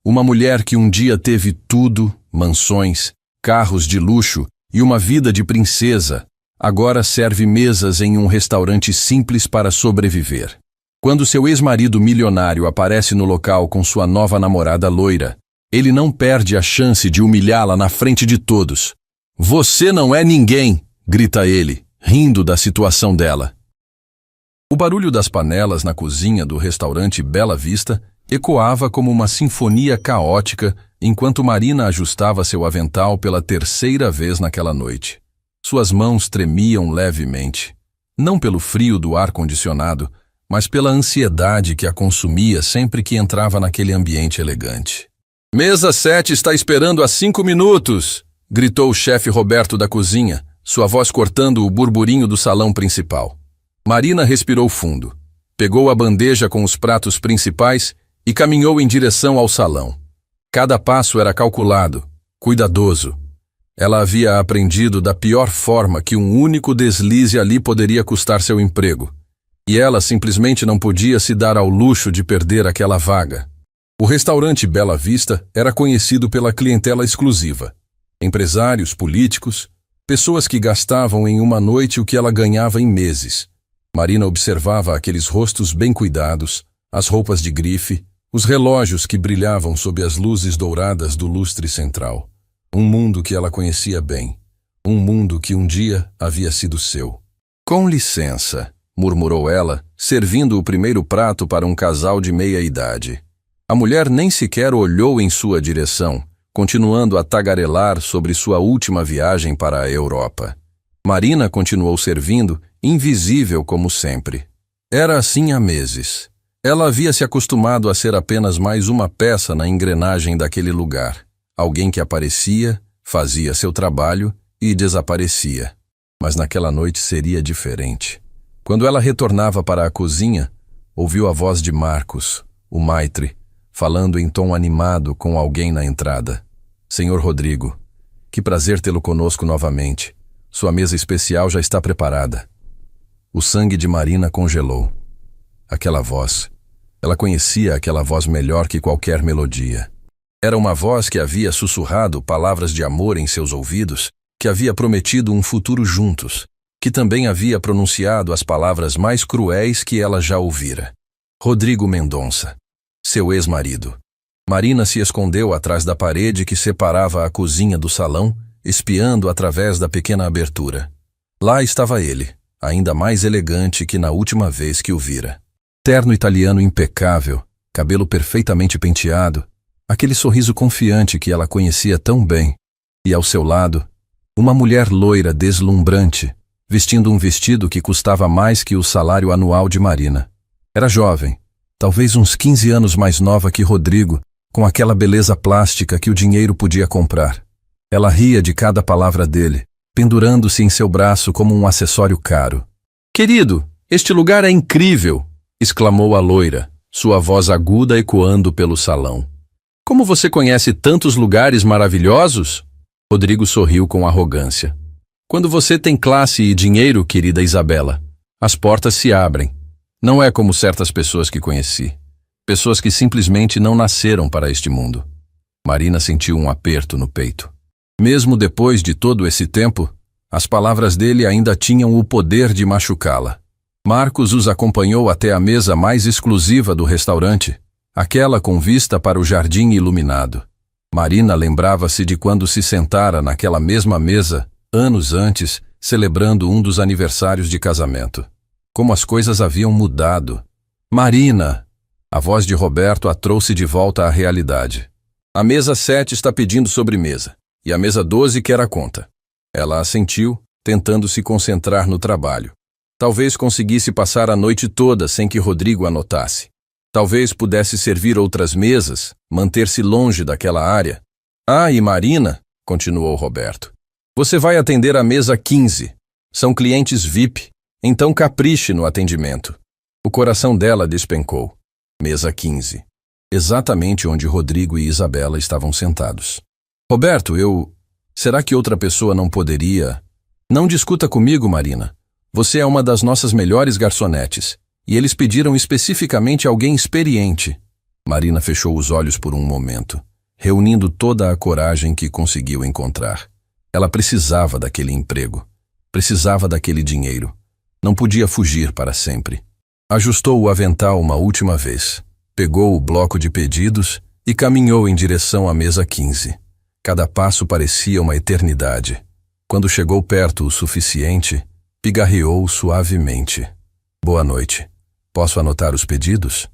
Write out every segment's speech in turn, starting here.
Uma mulher que um dia teve tudo, mansões, carros de luxo e uma vida de princesa, agora serve mesas em um restaurante simples para sobreviver. Quando seu ex-marido milionário aparece no local com sua nova namorada loira, ele não perde a chance de humilhá-la na frente de todos. "Você não é ninguém!" grita ele, rindo da situação dela. O barulho das panelas na cozinha do restaurante Bela Vista ecoava como uma sinfonia caótica enquanto Marina ajustava seu avental pela terceira vez naquela noite. Suas mãos tremiam levemente, não pelo frio do ar-condicionado, mas pela ansiedade que a consumia sempre que entrava naquele ambiente elegante. "Mesa 7 está esperando há 5 minutos!" gritou o chefe Roberto da cozinha, sua voz cortando o burburinho do salão principal. Marina respirou fundo, pegou a bandeja com os pratos principais e caminhou em direção ao salão. Cada passo era calculado, cuidadoso. Ela havia aprendido da pior forma que um único deslize ali poderia custar seu emprego. E ela simplesmente não podia se dar ao luxo de perder aquela vaga. O restaurante Bela Vista era conhecido pela clientela exclusiva. Empresários, políticos, pessoas que gastavam em uma noite o que ela ganhava em meses. Marina observava aqueles rostos bem cuidados, as roupas de grife, os relógios que brilhavam sob as luzes douradas do lustre central. Um mundo que ela conhecia bem. Um mundo que um dia havia sido seu. "Com licença", murmurou ela, servindo o primeiro prato para um casal de meia-idade. A mulher nem sequer olhou em sua direção, continuando a tagarelar sobre sua última viagem para a Europa. Marina continuou servindo, invisível como sempre. Era assim há meses. Ela havia se acostumado a ser apenas mais uma peça na engrenagem daquele lugar. Alguém que aparecia, fazia seu trabalho e desaparecia. Mas naquela noite seria diferente. Quando ela retornava para a cozinha, ouviu a voz de Marcos, o maitre, falando em tom animado com alguém na entrada. "Senhor Rodrigo, que prazer tê-lo conosco novamente. Sua mesa especial já está preparada." O sangue de Marina congelou. Aquela voz. Ela conhecia aquela voz melhor que qualquer melodia. Era uma voz que havia sussurrado palavras de amor em seus ouvidos, que havia prometido um futuro juntos, que também havia pronunciado as palavras mais cruéis que ela já ouvira. Rodrigo Mendonça, seu ex-marido. Marina se escondeu atrás da parede que separava a cozinha do salão, espiando através da pequena abertura. Lá estava ele, ainda mais elegante que na última vez que o vira. Terno italiano impecável, cabelo perfeitamente penteado, aquele sorriso confiante que ela conhecia tão bem. E ao seu lado, uma mulher loira deslumbrante, vestindo um vestido que custava mais que o salário anual de Marina. Era jovem, talvez uns 15 anos mais nova que Rodrigo, com aquela beleza plástica que o dinheiro podia comprar. Ela ria de cada palavra dele, pendurando-se em seu braço como um acessório caro. "Querido, este lugar é incrível!" exclamou a loira, sua voz aguda ecoando pelo salão. "Como você conhece tantos lugares maravilhosos?" Rodrigo sorriu com arrogância. "Quando você tem classe e dinheiro, querida Isabela, as portas se abrem. Não é como certas pessoas que conheci. Pessoas que simplesmente não nasceram para este mundo." Marina sentiu um aperto no peito. Mesmo depois de todo esse tempo, as palavras dele ainda tinham o poder de machucá-la. Marcos os acompanhou até a mesa mais exclusiva do restaurante, aquela com vista para o jardim iluminado. Marina lembrava-se de quando se sentara naquela mesma mesa, anos antes, celebrando um dos aniversários de casamento. Como as coisas haviam mudado. "Marina!" A voz de Roberto a trouxe de volta à realidade. "A mesa 7 está pedindo sobremesa, e a mesa 12 quer a conta." Ela assentiu, tentando se concentrar no trabalho. Talvez conseguisse passar a noite toda sem que Rodrigo a notasse. Talvez pudesse servir outras mesas, manter-se longe daquela área. "Ah, e Marina", continuou Roberto, "você vai atender a mesa 15. São clientes VIP, então capriche no atendimento." O coração dela despencou. Mesa 15. Exatamente onde Rodrigo e Isabela estavam sentados. "Roberto, Será que outra pessoa não poderia?" "Não discuta comigo, Marina. Você é uma das nossas melhores garçonetes, e eles pediram especificamente alguém experiente." Marina fechou os olhos por um momento, reunindo toda a coragem que conseguiu encontrar. Ela precisava daquele emprego. Precisava daquele dinheiro. Não podia fugir para sempre. Ajustou o avental uma última vez. Pegou o bloco de pedidos e caminhou em direção à mesa 15. Cada passo parecia uma eternidade. Quando chegou perto o suficiente, pigarreou suavemente. Boa noite. Posso anotar os pedidos?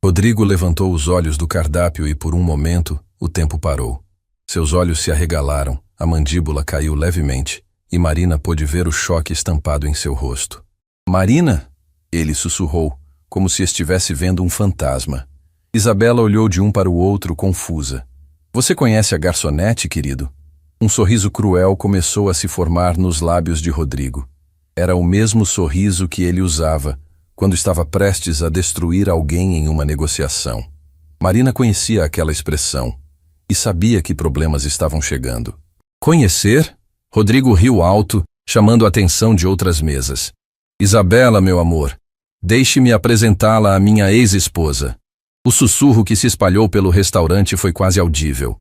Rodrigo levantou os olhos do cardápio e por um momento o tempo parou. Seus olhos se arregalaram, a mandíbula caiu levemente e Marina pôde ver o choque estampado em seu rosto. Marina? Ele sussurrou, como se estivesse vendo um fantasma. Isabela olhou de um para o outro, confusa. Você conhece a garçonete, querido? Um sorriso cruel começou a se formar nos lábios de Rodrigo. Era o mesmo sorriso que ele usava quando estava prestes a destruir alguém em uma negociação. Marina conhecia aquela expressão e sabia que problemas estavam chegando. Conhecer? Rodrigo riu alto, chamando a atenção de outras mesas. Isabela, meu amor, deixe-me apresentá-la à minha ex-esposa. O sussurro que se espalhou pelo restaurante foi quase audível.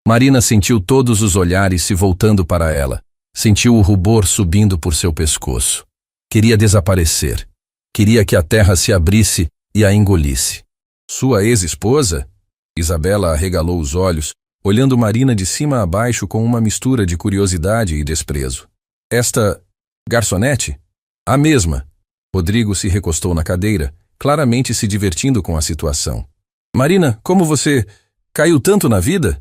Marina sentiu todos os olhares se voltando para ela. Sentiu o rubor subindo por seu pescoço. Queria desaparecer. Queria que a terra se abrisse e a engolisse. Sua ex-esposa? Isabela arregalou os olhos, olhando Marina de cima a baixo com uma mistura de curiosidade e desprezo. Esta garçonete? A mesma. Rodrigo se recostou na cadeira, claramente se divertindo com a situação. Marina, como você caiu tanto na vida?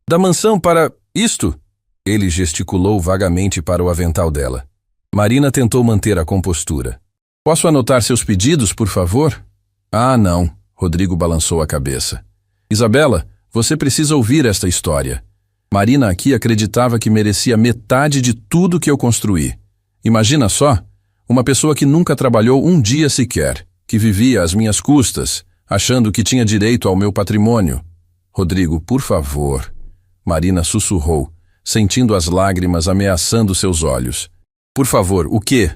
Da mansão para isto? Ele gesticulou vagamente para o avental dela. Marina tentou manter a compostura. Posso anotar seus pedidos, por favor? Ah, não. Rodrigo balançou a cabeça. Isabela, você precisa ouvir esta história. Marina aqui acreditava que merecia metade de tudo que eu construí. Imagina só, uma pessoa que nunca trabalhou um dia sequer, que vivia às minhas custas, achando que tinha direito ao meu patrimônio. Rodrigo, por favor. Marina sussurrou, sentindo as lágrimas ameaçando seus olhos. Por favor, o quê?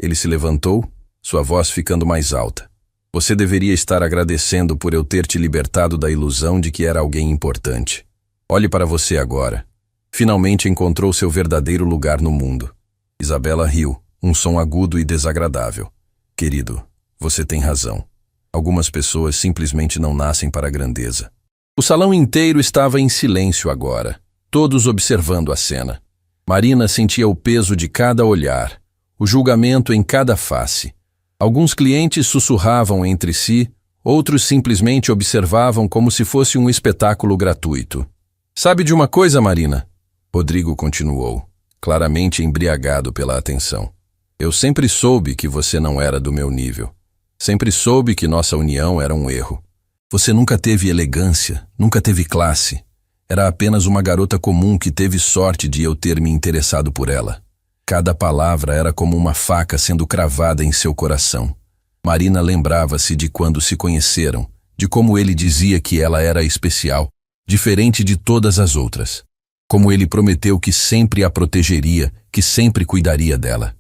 Ele se levantou, sua voz ficando mais alta. Você deveria estar agradecendo por eu ter te libertado da ilusão de que era alguém importante. Olhe para você agora. Finalmente encontrou seu verdadeiro lugar no mundo. Isabela riu, um som agudo e desagradável. Querido, você tem razão. Algumas pessoas simplesmente não nascem para a grandeza. O salão inteiro estava em silêncio agora, todos observando a cena. Marina sentia o peso de cada olhar, o julgamento em cada face. Alguns clientes sussurravam entre si, outros simplesmente observavam como se fosse um espetáculo gratuito. Sabe de uma coisa, Marina? Rodrigo continuou, claramente embriagado pela atenção. Eu sempre soube que você não era do meu nível. Sempre soube que nossa união era um erro. Você nunca teve elegância, nunca teve classe. Era apenas uma garota comum que teve sorte de eu ter me interessado por ela. Cada palavra era como uma faca sendo cravada em seu coração. Marina lembrava-se de quando se conheceram, de como ele dizia que ela era especial, diferente de todas as outras. Como ele prometeu que sempre a protegeria, que sempre cuidaria dela.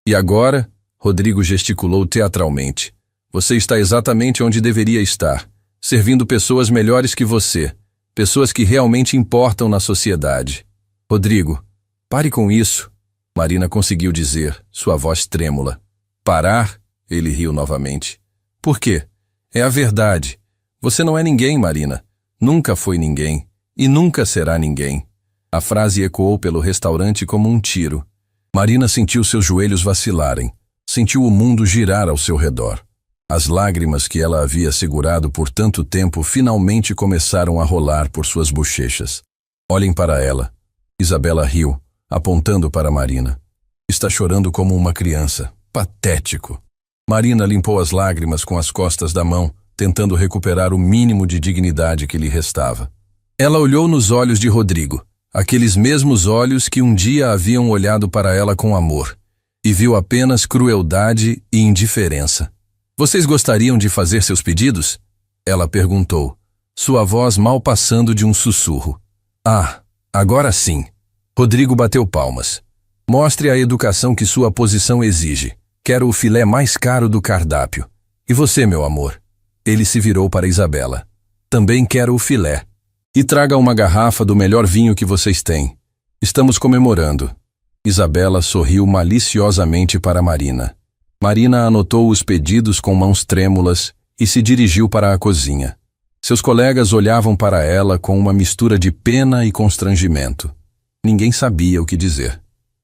E agora, Rodrigo gesticulou teatralmente. Você está exatamente onde deveria estar, servindo pessoas melhores que você, pessoas que realmente importam na sociedade. Rodrigo, pare com isso. Marina conseguiu dizer, sua voz trêmula. Parar? Ele riu novamente. Por quê? É a verdade. Você não é ninguém, Marina. Nunca foi ninguém. E nunca será ninguém. A frase ecoou pelo restaurante como um tiro. Marina sentiu seus joelhos vacilarem. Sentiu o mundo girar ao seu redor. As lágrimas que ela havia segurado por tanto tempo finalmente começaram a rolar por suas bochechas. Olhem para ela. Isabela riu, apontando para Marina. Está chorando como uma criança. Patético. Marina limpou as lágrimas com as costas da mão, tentando recuperar o mínimo de dignidade que lhe restava. Ela olhou nos olhos de Rodrigo, aqueles mesmos olhos que um dia haviam olhado para ela com amor, e viu apenas crueldade e indiferença. Vocês gostariam de fazer seus pedidos? Ela perguntou, sua voz mal passando de um sussurro. Ah, agora sim. Rodrigo bateu palmas. Mostre a educação que sua posição exige. Quero o filé mais caro do cardápio. E você, meu amor? Ele se virou para Isabela. Também quero o filé. E traga uma garrafa do melhor vinho que vocês têm. Estamos comemorando. Isabela sorriu maliciosamente para Marina. Marina anotou os pedidos com mãos trêmulas e se dirigiu para a cozinha. Seus colegas olhavam para ela com uma mistura de pena e constrangimento. Ninguém sabia o que dizer.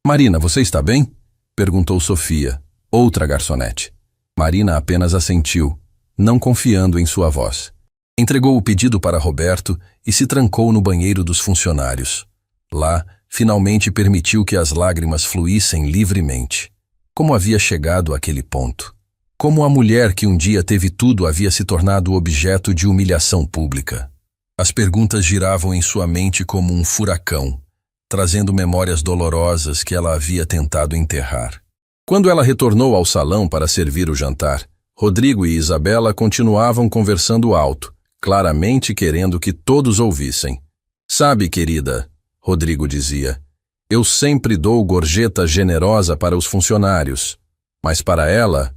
Marina, você está bem? Perguntou Sofia, outra garçonete. Marina apenas assentiu, não confiando em sua voz. Entregou o pedido para Roberto e se trancou no banheiro dos funcionários. Lá, finalmente permitiu que as lágrimas fluíssem livremente. Como havia chegado àquele ponto? Como a mulher que um dia teve tudo havia se tornado objeto de humilhação pública? As perguntas giravam em sua mente como um furacão, trazendo memórias dolorosas que ela havia tentado enterrar. Quando ela retornou ao salão para servir o jantar, Rodrigo e Isabela continuavam conversando alto, claramente querendo que todos ouvissem. Sabe, querida, Rodrigo dizia, eu sempre dou gorjeta generosa para os funcionários, mas para ela,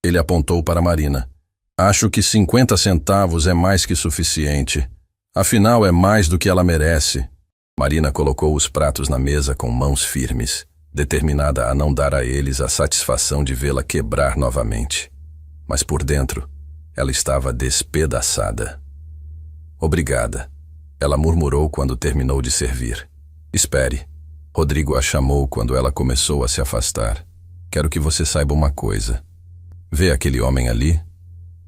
ele apontou para Marina, acho que 50 centavos é mais que suficiente. Afinal, é mais do que ela merece. Marina colocou os pratos na mesa com mãos firmes, determinada a não dar a eles a satisfação de vê-la quebrar novamente. Mas por dentro, ela estava despedaçada. Obrigada, ela murmurou quando terminou de servir. Espere. Rodrigo a chamou quando ela começou a se afastar. Quero que você saiba uma coisa. Vê aquele homem ali?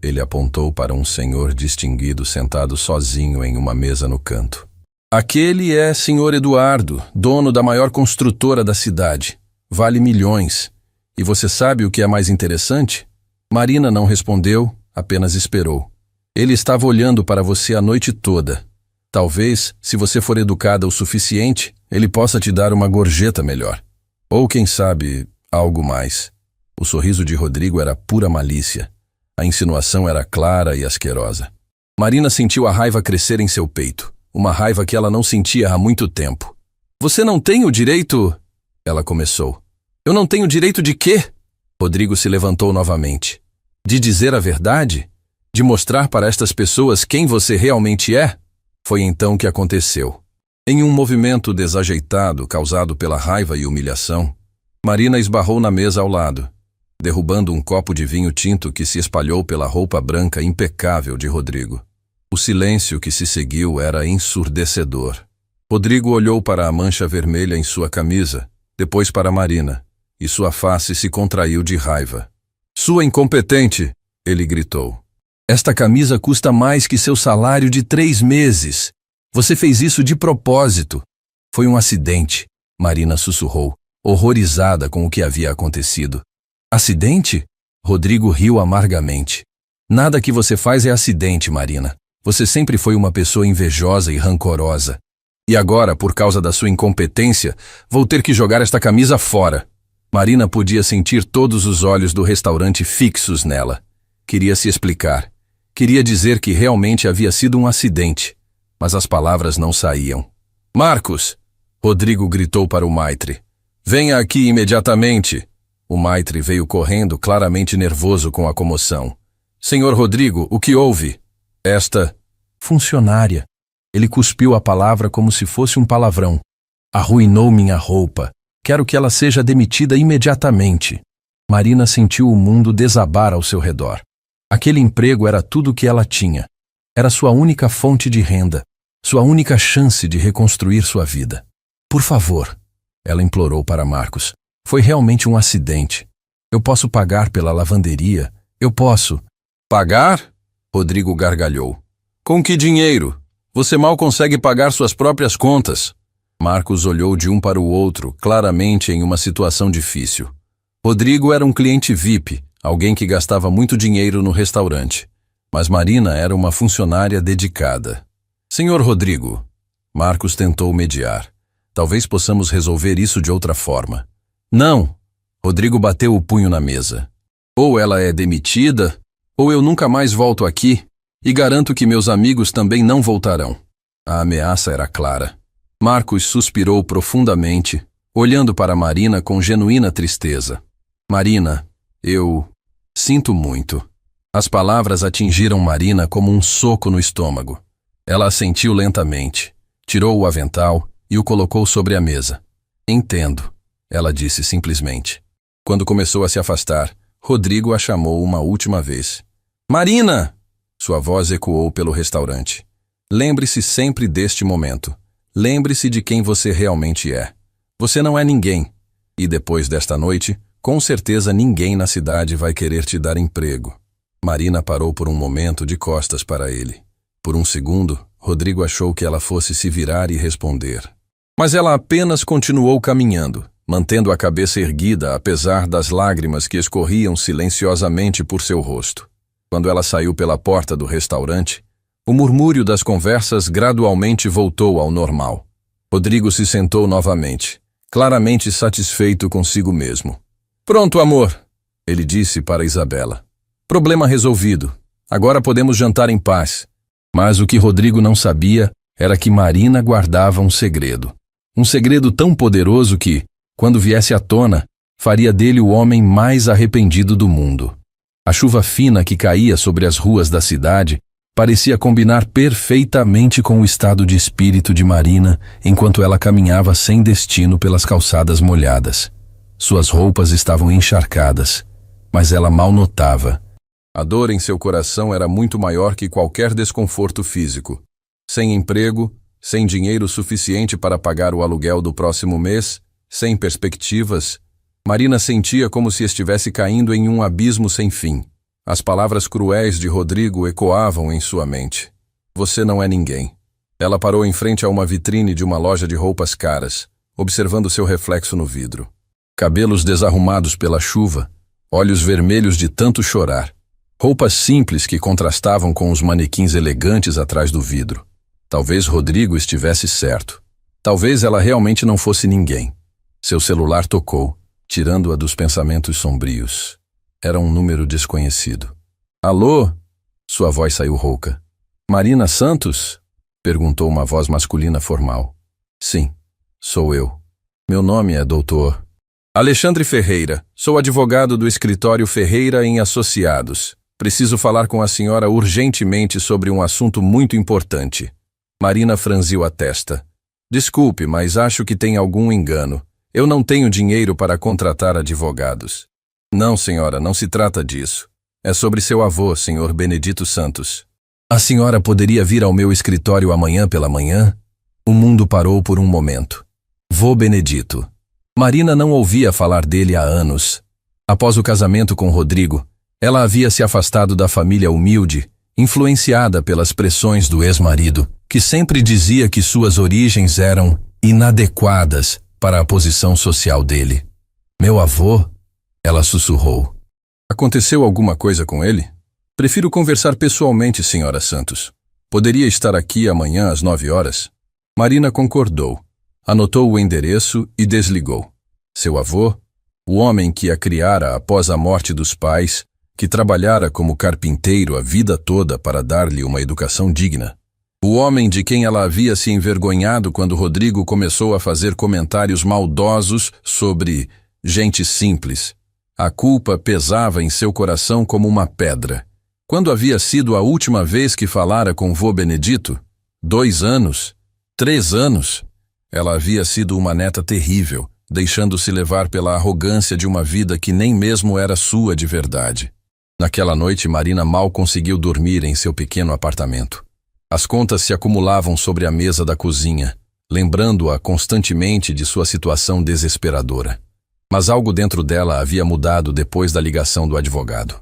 Ele apontou para um senhor distinguido sentado sozinho em uma mesa no canto. Aquele é Sr. Eduardo, dono da maior construtora da cidade. Vale milhões. E você sabe o que é mais interessante? Marina não respondeu, apenas esperou. Ele estava olhando para você a noite toda. Talvez, se você for educada o suficiente, ele possa te dar uma gorjeta melhor. Ou, quem sabe, algo mais. O sorriso de Rodrigo era pura malícia. A insinuação era clara e asquerosa. Marina sentiu a raiva crescer em seu peito. Uma raiva que ela não sentia há muito tempo. Você não tem o direito... Ela começou. Eu não tenho direito de quê? Rodrigo se levantou novamente. De dizer a verdade? De mostrar para estas pessoas quem você realmente é? Foi então que aconteceu. Em um movimento desajeitado causado pela raiva e humilhação, Marina esbarrou na mesa ao lado, derrubando um copo de vinho tinto que se espalhou pela roupa branca impecável de Rodrigo. O silêncio que se seguiu era ensurdecedor. Rodrigo olhou para a mancha vermelha em sua camisa, depois para Marina, e sua face se contraiu de raiva. Sua incompetente! Ele gritou. Esta camisa custa mais que seu salário de 3 meses. Você fez isso de propósito. Foi um acidente, Marina sussurrou, horrorizada com o que havia acontecido. Acidente? Rodrigo riu amargamente. Nada que você faz é acidente, Marina. Você sempre foi uma pessoa invejosa e rancorosa. E agora, por causa da sua incompetência, vou ter que jogar esta camisa fora. Marina podia sentir todos os olhos do restaurante fixos nela. Queria se explicar. Queria dizer que realmente havia sido um acidente. Mas as palavras não saíam. Marcos! Rodrigo gritou para o maitre. Venha aqui imediatamente. O maitre veio correndo, claramente nervoso com a comoção. Senhor Rodrigo, o que houve? Esta funcionária. Ele cuspiu a palavra como se fosse um palavrão. Arruinou minha roupa. Quero que ela seja demitida imediatamente. Marina sentiu o mundo desabar ao seu redor. Aquele emprego era tudo o que ela tinha. Era sua única fonte de renda, sua única chance de reconstruir sua vida. Por favor, ela implorou para Marcos. Foi realmente um acidente. Eu posso pagar pela lavanderia. Eu posso. Pagar? Rodrigo gargalhou. Com que dinheiro? Você mal consegue pagar suas próprias contas. Marcos olhou de um para o outro, claramente em uma situação difícil. Rodrigo era um cliente VIP, alguém que gastava muito dinheiro no restaurante. Mas Marina era uma funcionária dedicada. Senhor Rodrigo, Marcos tentou mediar. Talvez possamos resolver isso de outra forma. Não! Rodrigo bateu o punho na mesa. Ou ela é demitida, ou eu nunca mais volto aqui, e garanto que meus amigos também não voltarão. A ameaça era clara. Marcos suspirou profundamente, olhando para Marina com genuína tristeza. Marina, eu sinto muito. As palavras atingiram Marina como um soco no estômago. Ela assentiu lentamente, tirou o avental e o colocou sobre a mesa. Entendo, ela disse simplesmente. Quando começou a se afastar, Rodrigo a chamou uma última vez. Marina! Sua voz ecoou pelo restaurante. Lembre-se sempre deste momento. Lembre-se de quem você realmente é. Você não é ninguém. E depois desta noite, com certeza ninguém na cidade vai querer te dar emprego. Marina parou por um momento de costas para ele. Por um segundo, Rodrigo achou que ela fosse se virar e responder. Mas ela apenas continuou caminhando, mantendo a cabeça erguida apesar das lágrimas que escorriam silenciosamente por seu rosto. Quando ela saiu pela porta do restaurante, o murmúrio das conversas gradualmente voltou ao normal. Rodrigo se sentou novamente, claramente satisfeito consigo mesmo. Pronto, amor, ele disse para Isabela. Problema resolvido. Agora podemos jantar em paz. Mas o que Rodrigo não sabia era que Marina guardava um segredo. Um segredo tão poderoso que, quando viesse à tona, faria dele o homem mais arrependido do mundo. A chuva fina que caía sobre as ruas da cidade parecia combinar perfeitamente com o estado de espírito de Marina enquanto ela caminhava sem destino pelas calçadas molhadas. Suas roupas estavam encharcadas, mas ela mal notava. A dor em seu coração era muito maior que qualquer desconforto físico. Sem emprego, sem dinheiro suficiente para pagar o aluguel do próximo mês, sem perspectivas, Marina sentia como se estivesse caindo em um abismo sem fim. As palavras cruéis de Rodrigo ecoavam em sua mente. Você não é ninguém. Ela parou em frente a uma vitrine de uma loja de roupas caras, observando seu reflexo no vidro. Cabelos desarrumados pela chuva, olhos vermelhos de tanto chorar. Roupas simples que contrastavam com os manequins elegantes atrás do vidro. Talvez Rodrigo estivesse certo. Talvez ela realmente não fosse ninguém. Seu celular tocou, tirando-a dos pensamentos sombrios. Era um número desconhecido. Alô? Sua voz saiu rouca. Marina Santos? Perguntou uma voz masculina formal. Sim, sou eu. Meu nome é Dr. Alexandre Ferreira. Sou advogado do escritório Ferreira em Associados. Preciso falar com a senhora urgentemente sobre um assunto muito importante. Marina franziu a testa. Desculpe, mas acho que tem algum engano. Eu não tenho dinheiro para contratar advogados. Não, senhora, não se trata disso. É sobre seu avô, senhor Benedito Santos. A senhora poderia vir ao meu escritório amanhã pela manhã? O mundo parou por um momento. Vô Benedito. Marina não ouvia falar dele há anos. Após o casamento com Rodrigo, ela havia se afastado da família humilde, influenciada pelas pressões do ex-marido, que sempre dizia que suas origens eram inadequadas para a posição social dele. Meu avô? Ela sussurrou. Aconteceu alguma coisa com ele? Prefiro conversar pessoalmente, senhora Santos. Poderia estar aqui amanhã às 9 horas? Marina concordou. Anotou o endereço e desligou. Seu avô, o homem que a criara após a morte dos pais, que trabalhara como carpinteiro a vida toda para dar-lhe uma educação digna. O homem de quem ela havia se envergonhado quando Rodrigo começou a fazer comentários maldosos sobre gente simples. A culpa pesava em seu coração como uma pedra. Quando havia sido a última vez que falara com vô Benedito? 2 anos? 3 anos? Ela havia sido uma neta terrível, deixando-se levar pela arrogância de uma vida que nem mesmo era sua de verdade. Naquela noite, Marina mal conseguiu dormir em seu pequeno apartamento. As contas se acumulavam sobre a mesa da cozinha, lembrando-a constantemente de sua situação desesperadora. Mas algo dentro dela havia mudado depois da ligação do advogado.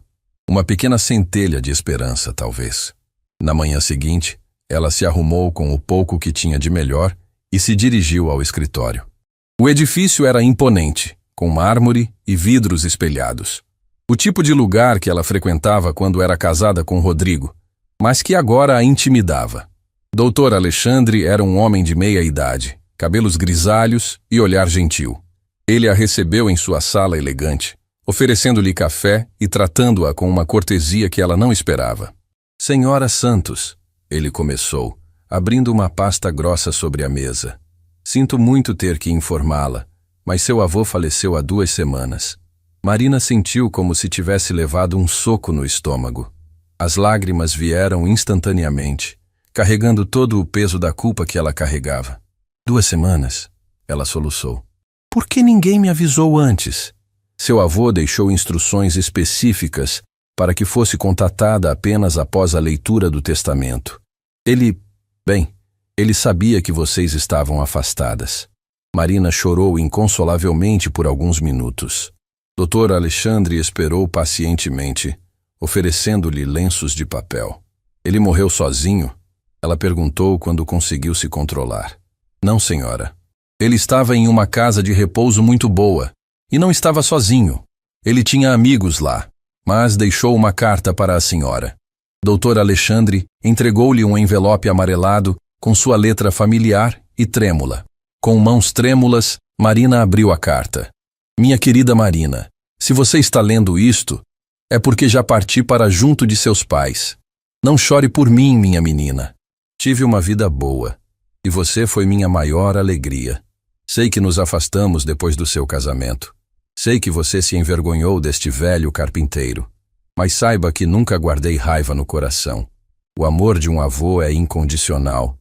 Uma pequena centelha de esperança, talvez. Na manhã seguinte, ela se arrumou com o pouco que tinha de melhor e se dirigiu ao escritório. O edifício era imponente, com mármore e vidros espelhados. O tipo de lugar que ela frequentava quando era casada com Rodrigo, mas que agora a intimidava. Dr. Alexandre era um homem de meia idade, cabelos grisalhos e olhar gentil. Ele a recebeu em sua sala elegante, oferecendo-lhe café e tratando-a com uma cortesia que ela não esperava. Senhora Santos, ele começou, abrindo uma pasta grossa sobre a mesa. Sinto muito ter que informá-la, mas seu avô faleceu há 2 semanas. Marina sentiu como se tivesse levado um soco no estômago. As lágrimas vieram instantaneamente, carregando todo o peso da culpa que ela carregava. 2 semanas, ela soluçou. Por que ninguém me avisou antes? Seu avô deixou instruções específicas para que fosse contatada apenas após a leitura do testamento. Ele sabia que vocês estavam afastadas. Marina chorou inconsolavelmente por alguns minutos. Dr. Alexandre esperou pacientemente, oferecendo-lhe lenços de papel. Ele morreu sozinho? Ela perguntou quando conseguiu se controlar. Não, senhora. Ele estava em uma casa de repouso muito boa, e não estava sozinho. Ele tinha amigos lá, mas deixou uma carta para a senhora. Dr. Alexandre entregou-lhe um envelope amarelado com sua letra familiar e trêmula. Com mãos trêmulas, Marina abriu a carta. Minha querida Marina, se você está lendo isto, é porque já parti para junto de seus pais. Não chore por mim, minha menina. Tive uma vida boa, e você foi minha maior alegria. Sei que nos afastamos depois do seu casamento. Sei que você se envergonhou deste velho carpinteiro. Mas saiba que nunca guardei raiva no coração. O amor de um avô é incondicional,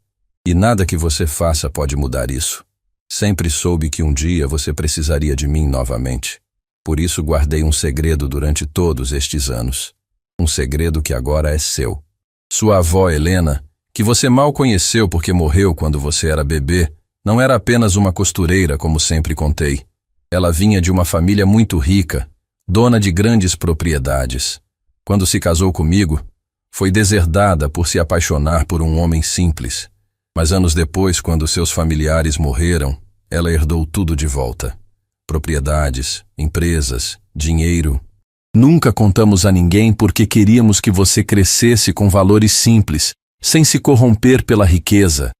e nada que você faça pode mudar isso. Sempre soube que um dia você precisaria de mim novamente. Por isso guardei um segredo durante todos estes anos. Um segredo que agora é seu. Sua avó Helena, que você mal conheceu porque morreu quando você era bebê, não era apenas uma costureira, como sempre contei. Ela vinha de uma família muito rica, dona de grandes propriedades. Quando se casou comigo, foi deserdada por se apaixonar por um homem simples. Mas anos depois, quando seus familiares morreram, ela herdou tudo de volta. Propriedades, empresas, dinheiro. Nunca contamos a ninguém porque queríamos que você crescesse com valores simples, sem se corromper pela riqueza.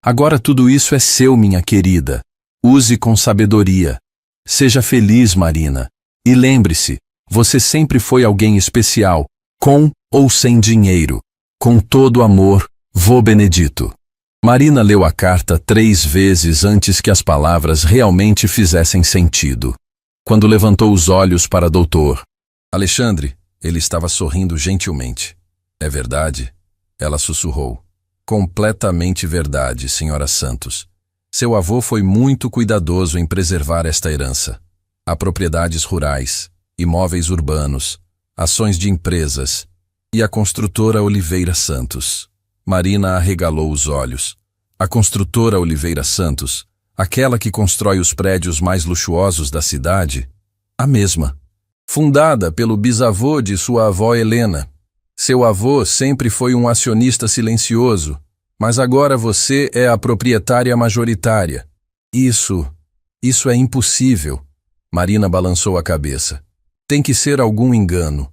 Agora tudo isso é seu, minha querida. Use com sabedoria. Seja feliz, Marina. E lembre-se, você sempre foi alguém especial, com ou sem dinheiro. Com todo amor, vô Benedito. Marina leu a carta 3 vezes antes que as palavras realmente fizessem sentido. Quando levantou os olhos para Dr. Alexandre, ele estava sorrindo gentilmente. É verdade? Ela sussurrou. Completamente verdade, senhora Santos. Seu avô foi muito cuidadoso em preservar esta herança. Há propriedades rurais, imóveis urbanos, ações de empresas e a construtora Oliveira Santos. Marina arregalou os olhos. A construtora Oliveira Santos, aquela que constrói os prédios mais luxuosos da cidade? A mesma. Fundada pelo bisavô de sua avó Helena. Seu avô sempre foi um acionista silencioso, mas agora você é a proprietária majoritária. Isso é impossível. Marina balançou a cabeça. Tem que ser algum engano.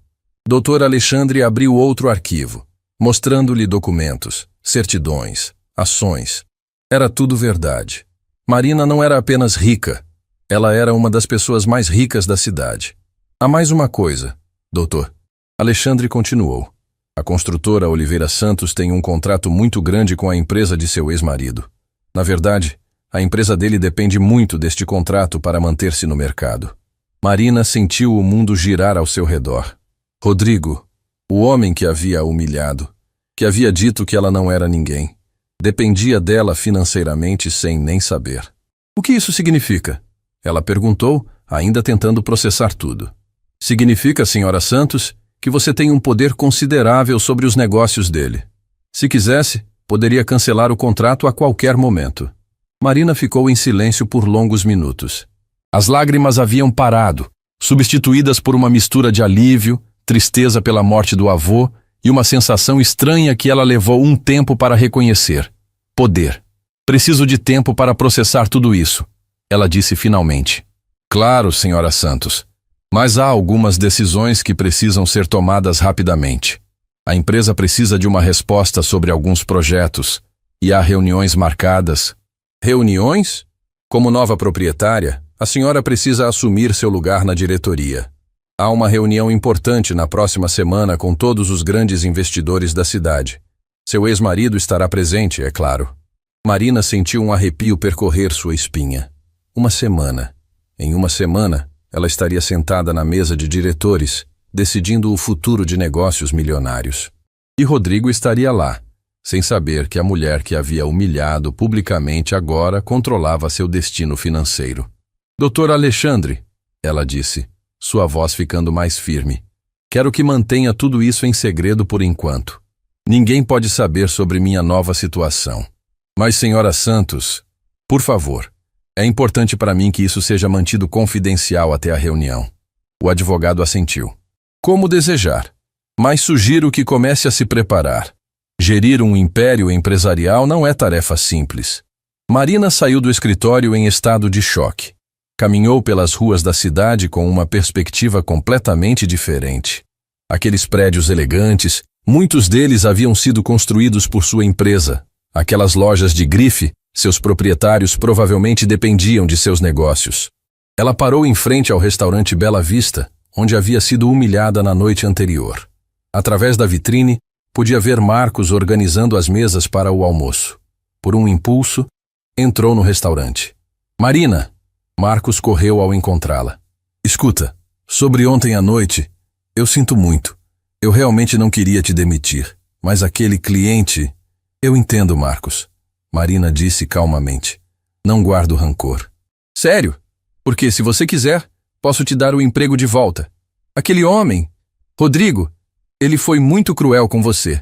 Dr. Alexandre abriu outro arquivo, mostrando-lhe documentos, certidões, ações. Era tudo verdade. Marina não era apenas rica, ela era uma das pessoas mais ricas da cidade. Há mais uma coisa, doutor. Alexandre continuou. A construtora Oliveira Santos tem um contrato muito grande com a empresa de seu ex-marido. Na verdade, a empresa dele depende muito deste contrato para manter-se no mercado. Marina sentiu o mundo girar ao seu redor. Rodrigo, o homem que havia a humilhado, que havia dito que ela não era ninguém, dependia dela financeiramente sem nem saber. O que isso significa? Ela perguntou, ainda tentando processar tudo. Significa, senhora Santos, que você tem um poder considerável sobre os negócios dele. Se quisesse, poderia cancelar o contrato a qualquer momento. Marina ficou em silêncio por longos minutos. As lágrimas haviam parado, substituídas por uma mistura de alívio, tristeza pela morte do avô e uma sensação estranha que ela levou um tempo para reconhecer. Poder. Preciso de tempo para processar tudo isso, ela disse finalmente. Claro, senhora Santos. Mas há algumas decisões que precisam ser tomadas rapidamente. A empresa precisa de uma resposta sobre alguns projetos, e há reuniões marcadas. Reuniões? Como nova proprietária, a senhora precisa assumir seu lugar na diretoria. Há uma reunião importante na próxima semana com todos os grandes investidores da cidade. Seu ex-marido estará presente, é claro. Marina sentiu um arrepio percorrer sua espinha. Uma semana. Em uma semana, ela estaria sentada na mesa de diretores, decidindo o futuro de negócios milionários. E Rodrigo estaria lá, sem saber que a mulher que havia humilhado publicamente agora controlava seu destino financeiro. Dr. Alexandre, ela disse, sua voz ficando mais firme. Quero que mantenha tudo isso em segredo por enquanto. Ninguém pode saber sobre minha nova situação. Mas, senhora Santos, por favor, é importante para mim que isso seja mantido confidencial até a reunião. O advogado assentiu. Como desejar, mas sugiro que comece a se preparar. Gerir um império empresarial não é tarefa simples. Marina saiu do escritório em estado de choque. Caminhou pelas ruas da cidade com uma perspectiva completamente diferente. Aqueles prédios elegantes, muitos deles haviam sido construídos por sua empresa. Aquelas lojas de grife, seus proprietários provavelmente dependiam de seus negócios. Ela parou em frente ao restaurante Bela Vista, onde havia sido humilhada na noite anterior. Através da vitrine, podia ver Marcos organizando as mesas para o almoço. Por um impulso, entrou no restaurante. Marina! Marcos correu ao encontrá-la. Escuta, sobre ontem à noite, eu sinto muito. Eu realmente não queria te demitir, mas aquele cliente... Eu entendo, Marcos. Marina disse calmamente. Não guardo rancor. Sério? Porque se você quiser, posso te dar o emprego de volta. Aquele homem, Rodrigo, ele foi muito cruel com você.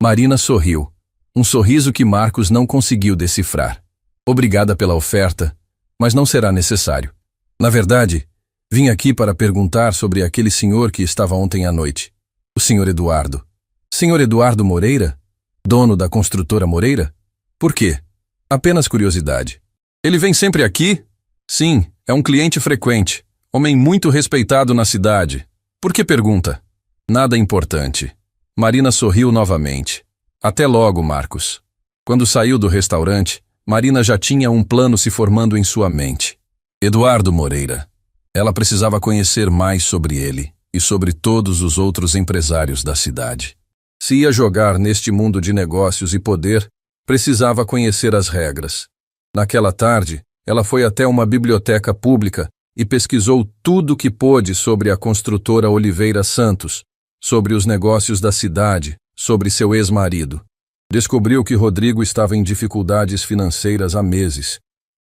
Marina sorriu. Um sorriso que Marcos não conseguiu decifrar. Obrigada pela oferta, mas não será necessário. Na verdade, vim aqui para perguntar sobre aquele senhor que estava ontem à noite. O senhor Eduardo. Senhor Eduardo Moreira? Dono da construtora Moreira? Por quê? Apenas curiosidade. Ele vem sempre aqui? Sim, é um cliente frequente. Homem muito respeitado na cidade. Por que pergunta? Nada importante. Marina sorriu novamente. Até logo, Marcos. Quando saiu do restaurante, Marina já tinha um plano se formando em sua mente. Eduardo Moreira. Ela precisava conhecer mais sobre ele e sobre todos os outros empresários da cidade. Se ia jogar neste mundo de negócios e poder, precisava conhecer as regras. Naquela tarde, ela foi até uma biblioteca pública e pesquisou tudo o que pôde sobre a construtora Oliveira Santos, sobre os negócios da cidade, sobre seu ex-marido. Descobriu que Rodrigo estava em dificuldades financeiras há meses.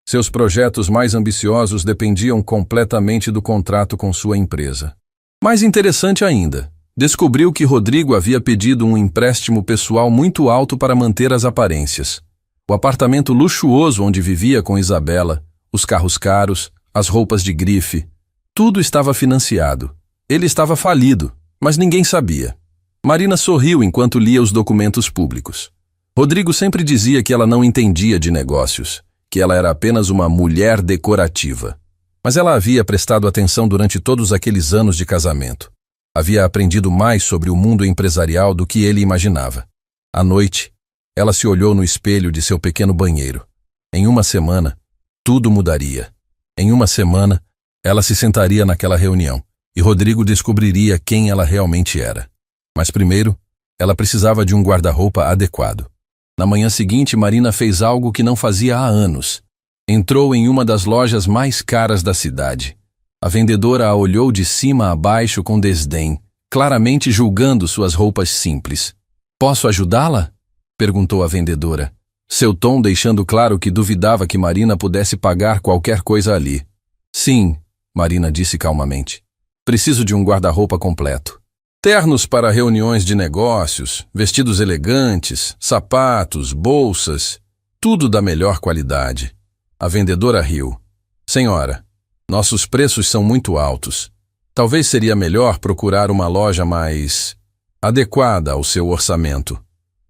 Seus projetos mais ambiciosos dependiam completamente do contrato com sua empresa. Mais interessante ainda, descobriu que Rodrigo havia pedido um empréstimo pessoal muito alto para manter as aparências. O apartamento luxuoso onde vivia com Isabela, os carros caros, as roupas de grife, tudo estava financiado. Ele estava falido, mas ninguém sabia. Marina sorriu enquanto lia os documentos públicos. Rodrigo sempre dizia que ela não entendia de negócios, que ela era apenas uma mulher decorativa. Mas ela havia prestado atenção durante todos aqueles anos de casamento. Havia aprendido mais sobre o mundo empresarial do que ele imaginava. À noite, ela se olhou no espelho de seu pequeno banheiro. Em uma semana, tudo mudaria. Em uma semana, ela se sentaria naquela reunião e Rodrigo descobriria quem ela realmente era. Mas primeiro, ela precisava de um guarda-roupa adequado. Na manhã seguinte, Marina fez algo que não fazia há anos. Entrou em uma das lojas mais caras da cidade. A vendedora a olhou de cima a baixo com desdém, claramente julgando suas roupas simples. Posso ajudá-la? Perguntou a vendedora, seu tom deixando claro que duvidava que Marina pudesse pagar qualquer coisa ali. Sim, Marina disse calmamente. Preciso de um guarda-roupa completo. Ternos para reuniões de negócios, vestidos elegantes, sapatos, bolsas, tudo da melhor qualidade. A vendedora riu. Senhora, nossos preços são muito altos. Talvez seria melhor procurar uma loja mais adequada ao seu orçamento.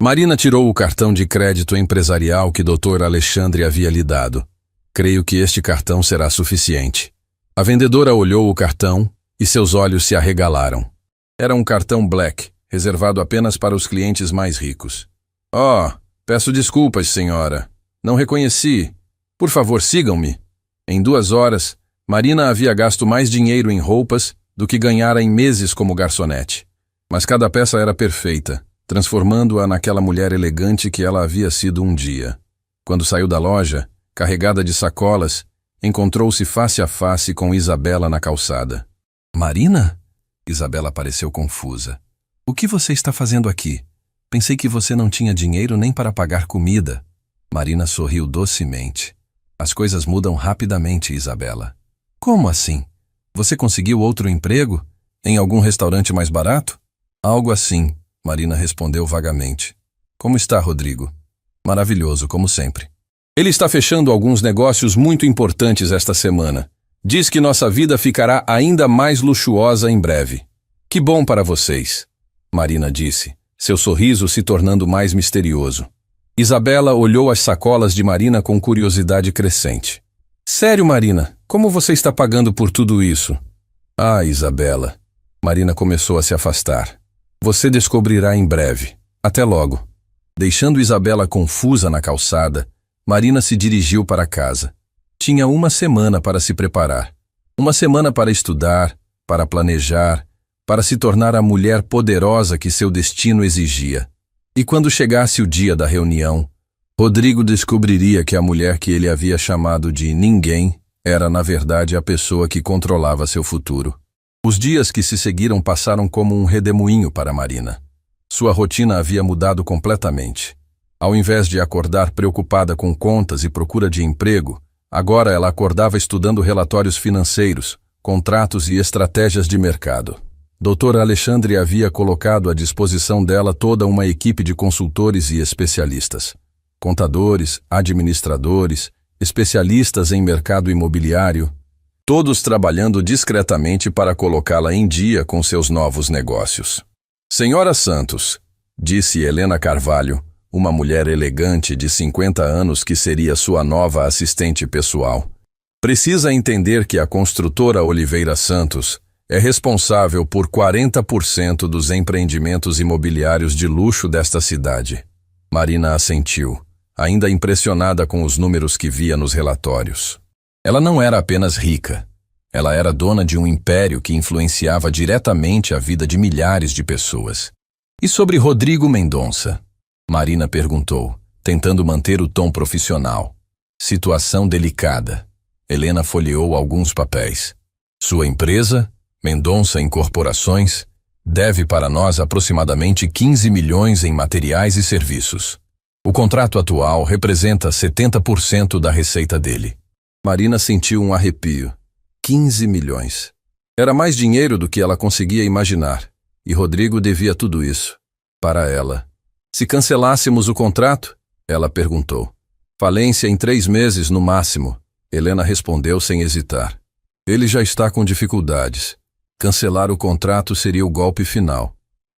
Marina tirou o cartão de crédito empresarial que Dr. Alexandre havia lhe dado. Creio que este cartão será suficiente. A vendedora olhou o cartão e seus olhos se arregalaram. Era um cartão Black, reservado apenas para os clientes mais ricos. Oh, peço desculpas, senhora. Não reconheci. Por favor, sigam-me. Em 2 horas, Marina havia gasto mais dinheiro em roupas do que ganhara em meses como garçonete. Mas cada peça era perfeita, transformando-a naquela mulher elegante que ela havia sido um dia. Quando saiu da loja, carregada de sacolas, encontrou-se face a face com Isabela na calçada. Marina? Isabela pareceu confusa. O que você está fazendo aqui? Pensei que você não tinha dinheiro nem para pagar comida. Marina sorriu docemente. As coisas mudam rapidamente, Isabela. Como assim? Você conseguiu outro emprego? Em algum restaurante mais barato? Algo assim, Marina respondeu vagamente. Como está, Rodrigo? Maravilhoso, como sempre. Ele está fechando alguns negócios muito importantes esta semana. Diz que nossa vida ficará ainda mais luxuosa em breve. Que bom para vocês, Marina disse, seu sorriso se tornando mais misterioso. Isabela olhou as sacolas de Marina com curiosidade crescente. Sério, Marina, como você está pagando por tudo isso? Ah, Isabela. Marina começou a se afastar. Você descobrirá em breve. Até logo. Deixando Isabela confusa na calçada, Marina se dirigiu para casa. Tinha uma semana para se preparar. Uma semana para estudar, para planejar, para se tornar a mulher poderosa que seu destino exigia. E quando chegasse o dia da reunião, Rodrigo descobriria que a mulher que ele havia chamado de ninguém era, na verdade, a pessoa que controlava seu futuro. Os dias que se seguiram passaram como um redemoinho para Marina. Sua rotina havia mudado completamente. Ao invés de acordar preocupada com contas e procura de emprego, agora ela acordava estudando relatórios financeiros, contratos e estratégias de mercado. Dr. Alexandre havia colocado à disposição dela toda uma equipe de consultores e especialistas. Contadores, administradores, especialistas em mercado imobiliário, todos trabalhando discretamente para colocá-la em dia com seus novos negócios. Senhora Santos, disse Helena Carvalho, uma mulher elegante de 50 anos que seria sua nova assistente pessoal. Precisa entender que a construtora Oliveira Santos é responsável por 40% dos empreendimentos imobiliários de luxo desta cidade. Marina assentiu, ainda impressionada com os números que via nos relatórios. Ela não era apenas rica. Ela era dona de um império que influenciava diretamente a vida de milhares de pessoas. E sobre Rodrigo Mendonça? Marina perguntou, tentando manter o tom profissional. Situação delicada. Helena folheou alguns papéis. Sua empresa, Mendonça Incorporações, deve para nós aproximadamente 15 milhões em materiais e serviços. O contrato atual representa 70% da receita dele. Marina sentiu um arrepio. 15 milhões. Era mais dinheiro do que ela conseguia imaginar, e Rodrigo devia tudo isso. Para ela. Se cancelássemos o contrato? Ela perguntou. Falência em 3 meses no máximo. Helena respondeu sem hesitar. Ele já está com dificuldades. Cancelar o contrato seria o golpe final.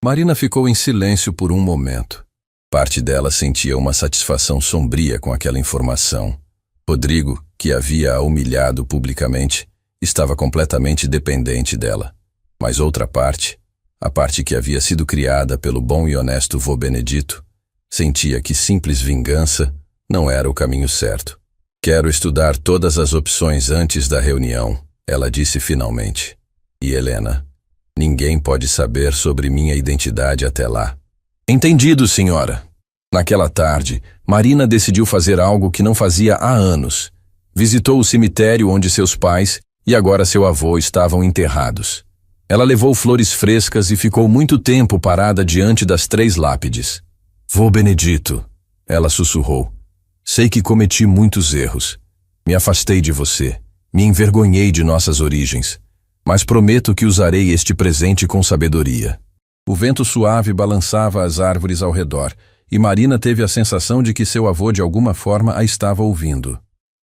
Marina ficou em silêncio por um momento. Parte dela sentia uma satisfação sombria com aquela informação. Rodrigo, que havia a humilhado publicamente, estava completamente dependente dela. Mas outra parte, a parte que havia sido criada pelo bom e honesto vô Benedito, sentia que simples vingança não era o caminho certo. Quero estudar todas as opções antes da reunião, ela disse finalmente. E Helena, ninguém pode saber sobre minha identidade até lá. Entendido, senhora. Naquela tarde, Marina decidiu fazer algo que não fazia há anos. Visitou o cemitério onde seus pais e agora seu avô estavam enterrados. Ela levou flores frescas e ficou muito tempo parada diante das 3 lápides. Vô Benedito, ela sussurrou. Sei que cometi muitos erros. Me afastei de você. Me envergonhei de nossas origens. Mas prometo que usarei este presente com sabedoria. O vento suave balançava as árvores ao redor, e Marina teve a sensação de que seu avô de alguma forma a estava ouvindo.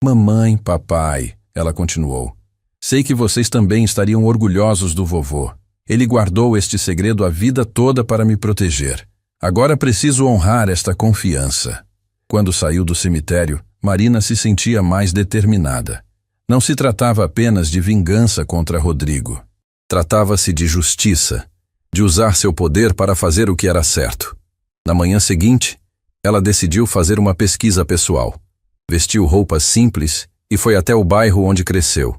Mamãe, papai, ela continuou. Sei que vocês também estariam orgulhosos do vovô. Ele guardou este segredo a vida toda para me proteger. Agora preciso honrar esta confiança. Quando saiu do cemitério, Marina se sentia mais determinada. Não se tratava apenas de vingança contra Rodrigo. Tratava-se de justiça, de usar seu poder para fazer o que era certo. Na manhã seguinte, ela decidiu fazer uma pesquisa pessoal. Vestiu roupas simples e foi até o bairro onde cresceu,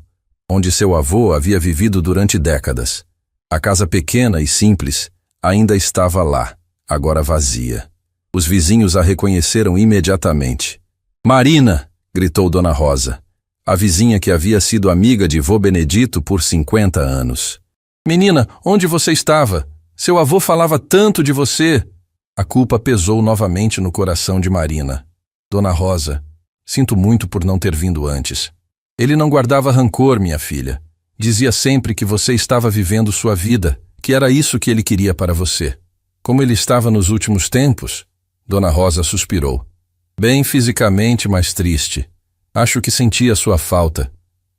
onde seu avô havia vivido durante décadas. A casa pequena e simples ainda estava lá, agora vazia. Os vizinhos a reconheceram imediatamente. Marina! Gritou Dona Rosa, a vizinha que havia sido amiga de vô Benedito por 50 anos. Menina, onde você estava? Seu avô falava tanto de você. A culpa pesou novamente no coração de Marina. Dona Rosa, sinto muito por não ter vindo antes. Ele não guardava rancor, minha filha. Dizia sempre que você estava vivendo sua vida, que era isso que ele queria para você. Como ele estava nos últimos tempos? Dona Rosa suspirou. Bem fisicamente, mas triste. Acho que sentia sua falta,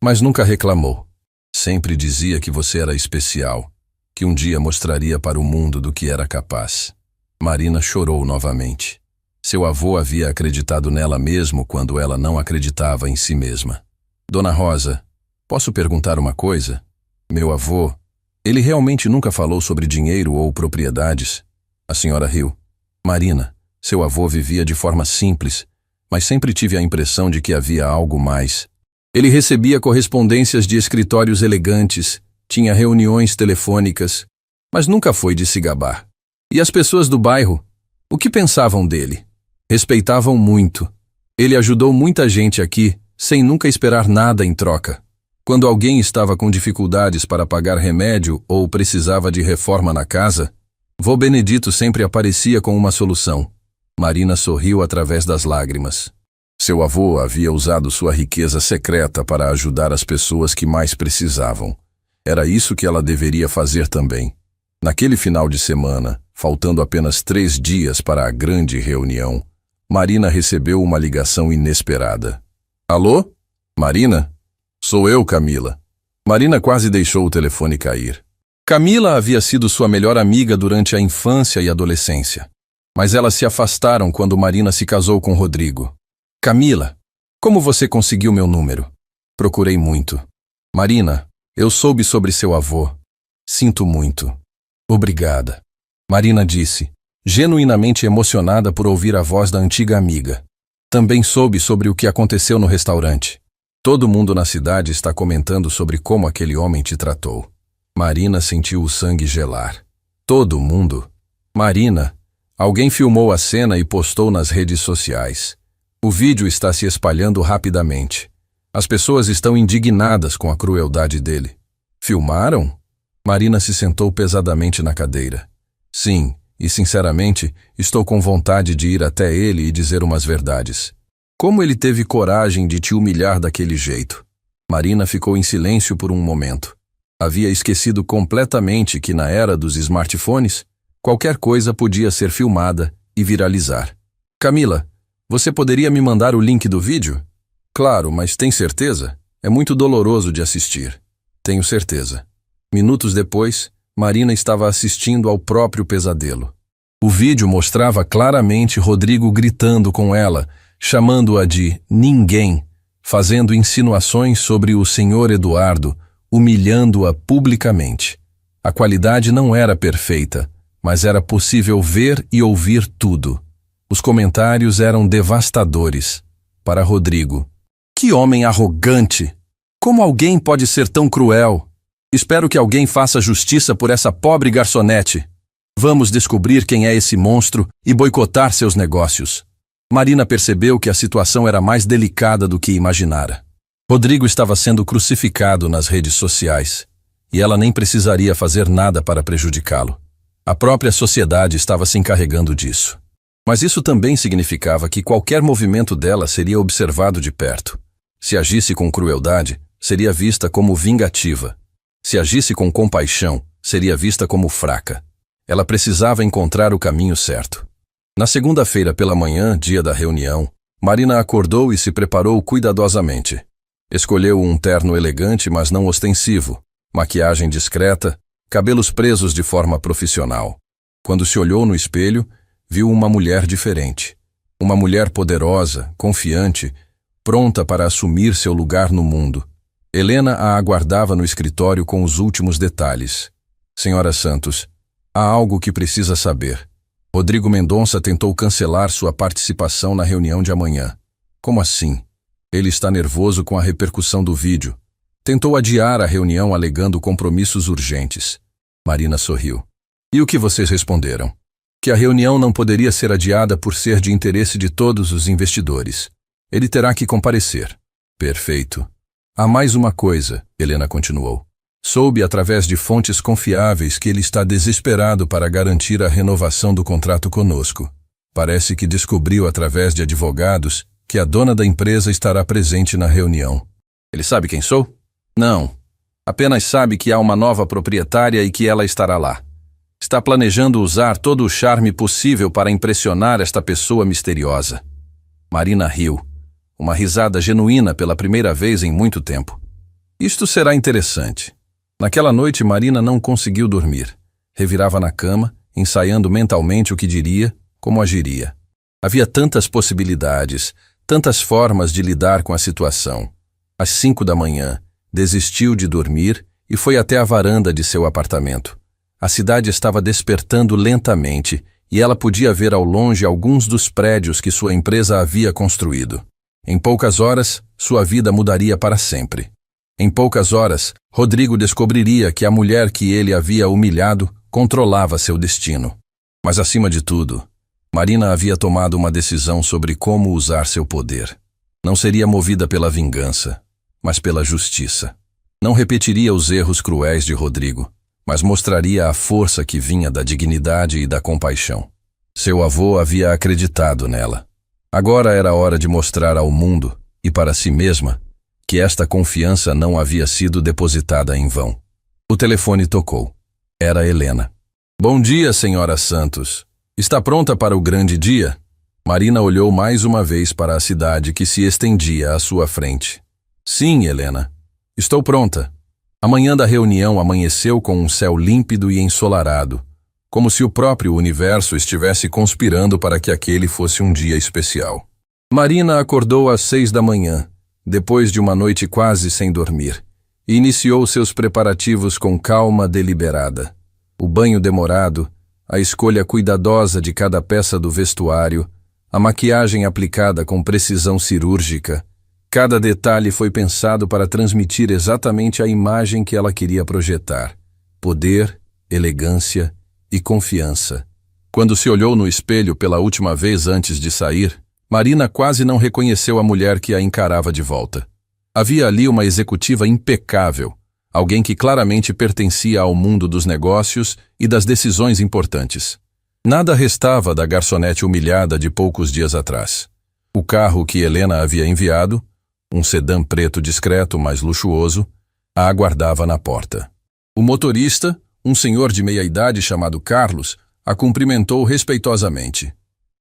mas nunca reclamou. Sempre dizia que você era especial, que um dia mostraria para o mundo do que era capaz. Marina chorou novamente. Seu avô havia acreditado nela mesmo quando ela não acreditava em si mesma. Dona Rosa, posso perguntar uma coisa? Meu avô, ele realmente nunca falou sobre dinheiro ou propriedades? A senhora riu. Marina, seu avô vivia de forma simples, mas sempre tive a impressão de que havia algo mais. Ele recebia correspondências de escritórios elegantes, tinha reuniões telefônicas, mas nunca foi de se gabar. E as pessoas do bairro, o que pensavam dele? Respeitavam muito. Ele ajudou muita gente aqui, sem nunca esperar nada em troca. Quando alguém estava com dificuldades para pagar remédio ou precisava de reforma na casa, vô Benedito sempre aparecia com uma solução. Marina sorriu através das lágrimas. Seu avô havia usado sua riqueza secreta para ajudar as pessoas que mais precisavam. Era isso que ela deveria fazer também. Naquele final de semana, faltando apenas 3 dias para a grande reunião, Marina recebeu uma ligação inesperada. Alô? Marina? Sou eu, Camila. Marina quase deixou o telefone cair. Camila havia sido sua melhor amiga durante a infância e adolescência, mas elas se afastaram quando Marina se casou com Rodrigo. Camila, como você conseguiu meu número? Procurei muito. Marina, eu soube sobre seu avô. Sinto muito. Obrigada. Marina disse, genuinamente emocionada por ouvir a voz da antiga amiga. Também soube sobre o que aconteceu no restaurante. Todo mundo na cidade está comentando sobre como aquele homem te tratou. Marina sentiu o sangue gelar. Todo mundo? Marina, alguém filmou a cena e postou nas redes sociais. O vídeo está se espalhando rapidamente. As pessoas estão indignadas com a crueldade dele. Filmaram? Marina se sentou pesadamente na cadeira. Sim, e sinceramente, estou com vontade de ir até ele e dizer umas verdades. Como ele teve coragem de te humilhar daquele jeito? Marina ficou em silêncio por um momento. Havia esquecido completamente que na era dos smartphones, qualquer coisa podia ser filmada e viralizar. Camila, você poderia me mandar o link do vídeo? Claro, mas tem certeza? É muito doloroso de assistir. Tenho certeza. Minutos depois, Marina estava assistindo ao próprio pesadelo. O vídeo mostrava claramente Rodrigo gritando com ela, chamando-a de ninguém, fazendo insinuações sobre o senhor Eduardo, humilhando-a publicamente. A qualidade não era perfeita, mas era possível ver e ouvir tudo. Os comentários eram devastadores. Para Rodrigo. Que homem arrogante! Como alguém pode ser tão cruel? Espero que alguém faça justiça por essa pobre garçonete. Vamos descobrir quem é esse monstro e boicotar seus negócios. Marina percebeu que a situação era mais delicada do que imaginara. Rodrigo estava sendo crucificado nas redes sociais, e ela nem precisaria fazer nada para prejudicá-lo. A própria sociedade estava se encarregando disso. Mas isso também significava que qualquer movimento dela seria observado de perto. Se agisse com crueldade, seria vista como vingativa. Se agisse com compaixão, seria vista como fraca. Ela precisava encontrar o caminho certo. Na segunda-feira pela manhã, dia da reunião, Marina acordou e se preparou cuidadosamente. Escolheu um terno elegante, mas não ostensivo, maquiagem discreta, cabelos presos de forma profissional. Quando se olhou no espelho, viu uma mulher diferente. Uma mulher poderosa, confiante, pronta para assumir seu lugar no mundo. Helena a aguardava no escritório com os últimos detalhes. Senhora Santos, há algo que precisa saber. Rodrigo Mendonça tentou cancelar sua participação na reunião de amanhã. Como assim? Ele está nervoso com a repercussão do vídeo. Tentou adiar a reunião alegando compromissos urgentes. Marina sorriu. E o que vocês responderam? Que a reunião não poderia ser adiada por ser de interesse de todos os investidores. Ele terá que comparecer. Perfeito. Há mais uma coisa, Helena continuou. Soube através de fontes confiáveis que ele está desesperado para garantir a renovação do contrato conosco. Parece que descobriu através de advogados que a dona da empresa estará presente na reunião. Ele sabe quem sou? Não. Apenas sabe que há uma nova proprietária e que ela estará lá. Está planejando usar todo o charme possível para impressionar esta pessoa misteriosa. Marina riu. Uma risada genuína pela primeira vez em muito tempo. Isto será interessante. Naquela noite, Marina não conseguiu dormir. Revirava na cama, ensaiando mentalmente o que diria, como agiria. Havia tantas possibilidades, tantas formas de lidar com a situação. Às 5 da manhã, desistiu de dormir e foi até a varanda de seu apartamento. A cidade estava despertando lentamente e ela podia ver ao longe alguns dos prédios que sua empresa havia construído. Em poucas horas, sua vida mudaria para sempre. Em poucas horas, Rodrigo descobriria que a mulher que ele havia humilhado controlava seu destino. Mas, acima de tudo, Marina havia tomado uma decisão sobre como usar seu poder. Não seria movida pela vingança, mas pela justiça. Não repetiria os erros cruéis de Rodrigo, mas mostraria a força que vinha da dignidade e da compaixão. Seu avô havia acreditado nela. Agora era hora de mostrar ao mundo, e para si mesma, que esta confiança não havia sido depositada em vão. O telefone tocou. Era Helena. Bom dia, senhora Santos. Está pronta para o grande dia? Marina olhou mais uma vez para a cidade que se estendia à sua frente. Sim, Helena. Estou pronta. A manhã da reunião amanheceu com um céu límpido e ensolarado, como se o próprio universo estivesse conspirando para que aquele fosse um dia especial. Marina acordou às 6 da manhã, depois de uma noite quase sem dormir, e iniciou seus preparativos com calma deliberada. O banho demorado, a escolha cuidadosa de cada peça do vestuário, a maquiagem aplicada com precisão cirúrgica, cada detalhe foi pensado para transmitir exatamente a imagem que ela queria projetar: poder, elegância e confiança. Quando se olhou no espelho pela última vez antes de sair, Marina quase não reconheceu a mulher que a encarava de volta. Havia ali uma executiva impecável, alguém que claramente pertencia ao mundo dos negócios e das decisões importantes. Nada restava da garçonete humilhada de poucos dias atrás. O carro que Helena havia enviado, um sedã preto discreto, mas luxuoso, a aguardava na porta. O motorista, um senhor de meia-idade chamado Carlos, a cumprimentou respeitosamente.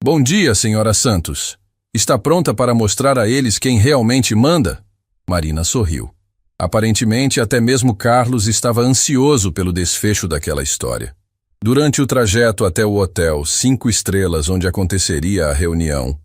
Bom dia, senhora Santos. Está pronta para mostrar a eles quem realmente manda? Marina sorriu. Aparentemente, até mesmo Carlos estava ansioso pelo desfecho daquela história. Durante o trajeto até o hotel 5 estrelas onde aconteceria a reunião,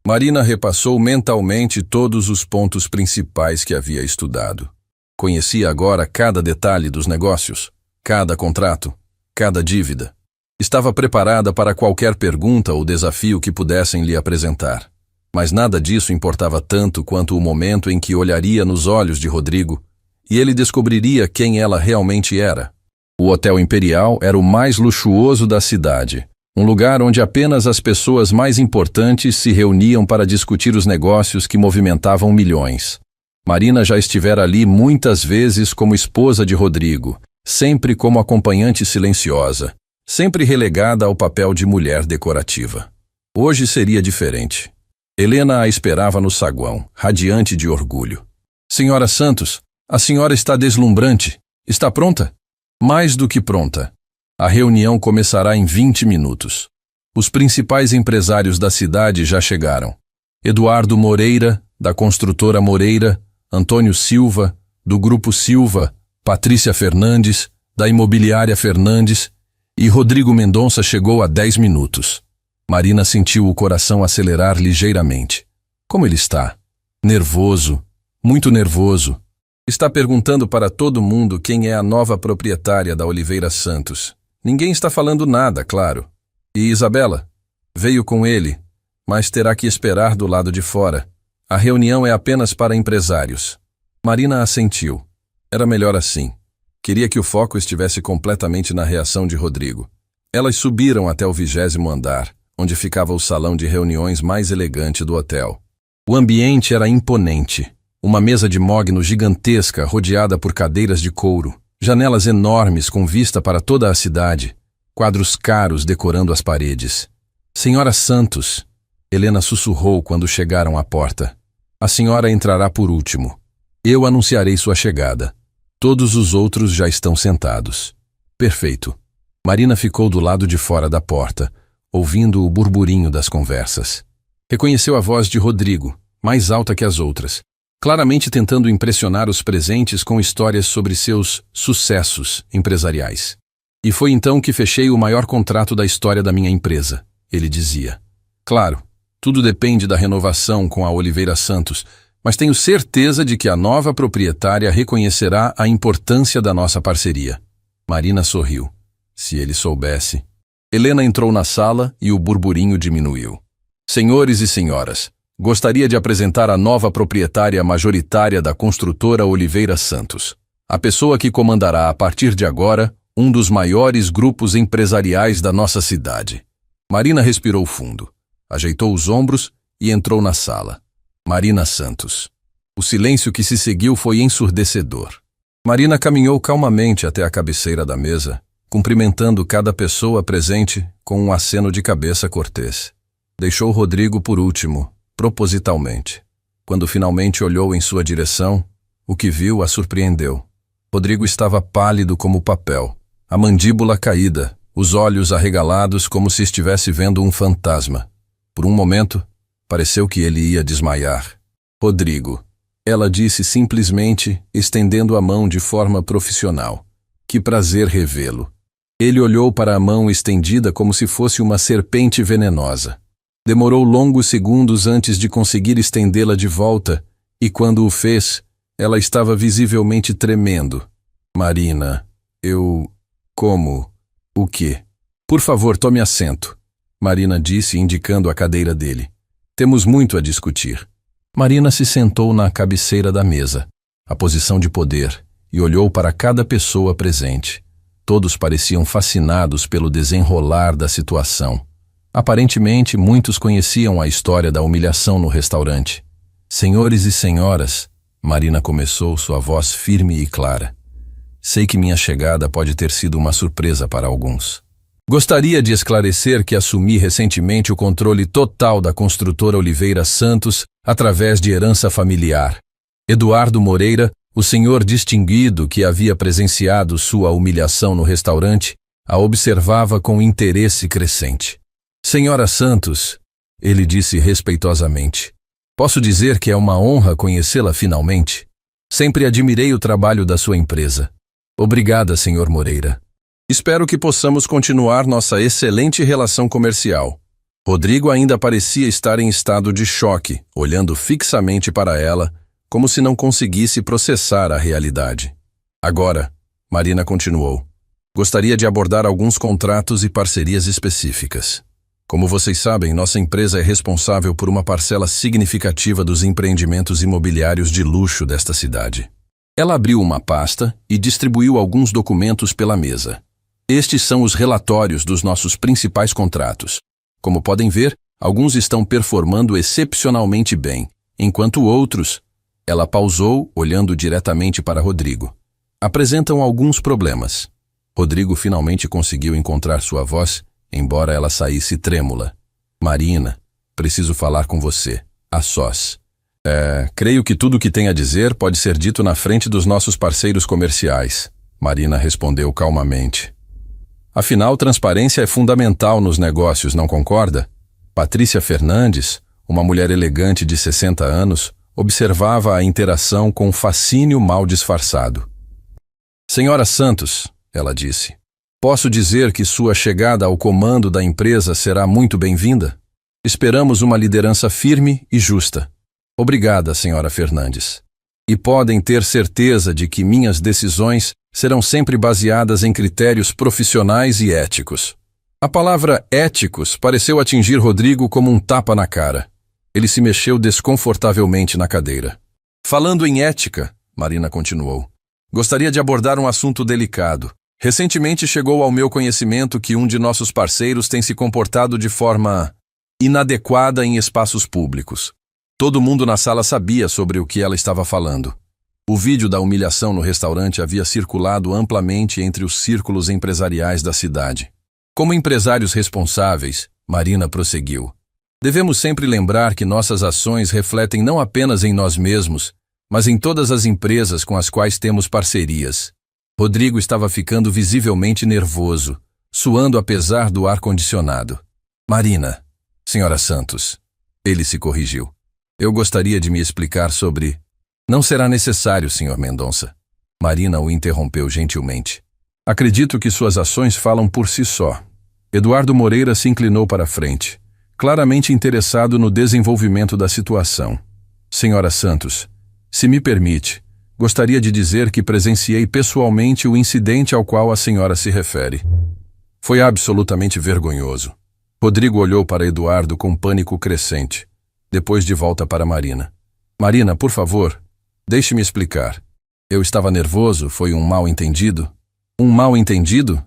Marina repassou mentalmente todos os pontos principais que havia estudado. Conhecia agora cada detalhe dos negócios, cada contrato, cada dívida. Estava preparada para qualquer pergunta ou desafio que pudessem lhe apresentar. Mas nada disso importava tanto quanto o momento em que olharia nos olhos de Rodrigo e ele descobriria quem ela realmente era. O Hotel Imperial era o mais luxuoso da cidade, um lugar onde apenas as pessoas mais importantes se reuniam para discutir os negócios que movimentavam milhões. Marina já estivera ali muitas vezes como esposa de Rodrigo, sempre como acompanhante silenciosa, sempre relegada ao papel de mulher decorativa. Hoje seria diferente. Helena a esperava no saguão, radiante de orgulho. Senhora Santos, a senhora está deslumbrante. Está pronta? Mais do que pronta. A reunião começará em 20 minutos. Os principais empresários da cidade já chegaram. Eduardo Moreira, da construtora Moreira, Antônio Silva, do Grupo Silva, Patrícia Fernandes, da imobiliária Fernandes, e Rodrigo Mendonça chegou há 10 minutos. Marina sentiu o coração acelerar ligeiramente. Como ele está? Nervoso, muito nervoso. Está perguntando para todo mundo quem é a nova proprietária da Oliveira Santos. Ninguém está falando nada, claro. E Isabela? Veio com ele, mas terá que esperar do lado de fora. A reunião é apenas para empresários. Marina assentiu. Era melhor assim. Queria que o foco estivesse completamente na reação de Rodrigo. Elas subiram até o 20º andar, onde ficava o salão de reuniões mais elegante do hotel. O ambiente era imponente. Uma mesa de mogno gigantesca rodeada por cadeiras de couro, Janelas enormes com vista para toda a cidade, quadros caros decorando as paredes. Senhora Santos, Helena sussurrou quando chegaram à porta. A senhora entrará por último. Eu anunciarei sua chegada. Todos os outros já estão sentados. Perfeito. Marina ficou do lado de fora da porta, ouvindo o burburinho das conversas. Reconheceu a voz de Rodrigo, mais alta que as outras, claramente tentando impressionar os presentes com histórias sobre seus sucessos empresariais. E foi então que fechei o maior contrato da história da minha empresa, ele dizia. Claro, tudo depende da renovação com a Oliveira Santos, mas tenho certeza de que a nova proprietária reconhecerá a importância da nossa parceria. Marina sorriu. Se ele soubesse. Helena entrou na sala e o burburinho diminuiu. Senhores e senhoras, gostaria de apresentar a nova proprietária majoritária da construtora Oliveira Santos, a pessoa que comandará a partir de agora um dos maiores grupos empresariais da nossa cidade. Marina respirou fundo, ajeitou os ombros e entrou na sala. Marina Santos. O silêncio que se seguiu foi ensurdecedor. Marina caminhou calmamente até a cabeceira da mesa, cumprimentando cada pessoa presente com um aceno de cabeça cortês. Deixou Rodrigo por último, propositalmente. Quando finalmente olhou em sua direção, o que viu a surpreendeu. Rodrigo estava pálido como papel, a mandíbula caída, os olhos arregalados como se estivesse vendo um fantasma. Por um momento, pareceu que ele ia desmaiar. Rodrigo, ela disse simplesmente, estendendo a mão de forma profissional. Que prazer revê-lo. Ele olhou para a mão estendida como se fosse uma serpente venenosa. Demorou longos segundos antes de conseguir estendê-la de volta, e quando o fez, ela estava visivelmente tremendo. Marina, Como? O quê? Por favor, tome assento, Marina disse, indicando a cadeira dele. Temos muito a discutir. Marina se sentou na cabeceira da mesa, a posição de poder, e olhou para cada pessoa presente. Todos pareciam fascinados pelo desenrolar da situação. Aparentemente, muitos conheciam a história da humilhação no restaurante. Senhores e senhoras, Marina começou, sua voz firme e clara. Sei que minha chegada pode ter sido uma surpresa para alguns. Gostaria de esclarecer que assumi recentemente o controle total da construtora Oliveira Santos através de herança familiar. Eduardo Moreira, o senhor distinguido que havia presenciado sua humilhação no restaurante, a observava com interesse crescente. Senhora Santos, ele disse respeitosamente, posso dizer que é uma honra conhecê-la finalmente. Sempre admirei o trabalho da sua empresa. Obrigada, senhor Moreira. Espero que possamos continuar nossa excelente relação comercial. Rodrigo ainda parecia estar em estado de choque, olhando fixamente para ela, como se não conseguisse processar a realidade. Agora, Marina continuou, gostaria de abordar alguns contratos e parcerias específicas. Como vocês sabem, nossa empresa é responsável por uma parcela significativa dos empreendimentos imobiliários de luxo desta cidade. Ela abriu uma pasta e distribuiu alguns documentos pela mesa. Estes são os relatórios dos nossos principais contratos. Como podem ver, alguns estão performando excepcionalmente bem, enquanto outros, ela pausou, olhando diretamente para Rodrigo, apresentam alguns problemas. Rodrigo finalmente conseguiu encontrar sua voz, embora ela saísse trêmula. Marina, preciso falar com você, a sós. Creio que tudo o que tem a dizer pode ser dito na frente dos nossos parceiros comerciais, Marina respondeu calmamente. Afinal, transparência é fundamental nos negócios, não concorda? Patrícia Fernandes, uma mulher elegante de 60 anos, observava a interação com fascínio mal disfarçado. Senhora Santos, ela disse, posso dizer que sua chegada ao comando da empresa será muito bem-vinda? Esperamos uma liderança firme e justa. Obrigada, senhora Fernandes. E podem ter certeza de que minhas decisões serão sempre baseadas em critérios profissionais e éticos. A palavra éticos pareceu atingir Rodrigo como um tapa na cara. Ele se mexeu desconfortavelmente na cadeira. Falando em ética, Marina continuou, gostaria de abordar um assunto delicado. Recentemente chegou ao meu conhecimento que um de nossos parceiros tem se comportado de forma inadequada em espaços públicos. Todo mundo na sala sabia sobre o que ela estava falando. O vídeo da humilhação no restaurante havia circulado amplamente entre os círculos empresariais da cidade. Como empresários responsáveis, Marina prosseguiu, devemos sempre lembrar que nossas ações refletem não apenas em nós mesmos, mas em todas as empresas com as quais temos parcerias. Rodrigo estava ficando visivelmente nervoso, suando apesar do ar-condicionado. Marina, senhora Santos. Ele se corrigiu. Eu gostaria de me explicar sobre... Não será necessário, Sr. Mendonça. Marina o interrompeu gentilmente. Acredito que suas ações falam por si só. Eduardo Moreira se inclinou para a frente, claramente interessado no desenvolvimento da situação. Senhora Santos, se me permite, gostaria de dizer que presenciei pessoalmente o incidente ao qual a senhora se refere. Foi absolutamente vergonhoso. Rodrigo olhou para Eduardo com pânico crescente, depois de volta para Marina. Marina, por favor, deixe-me explicar. Eu estava nervoso, foi um mal-entendido? Um mal-entendido?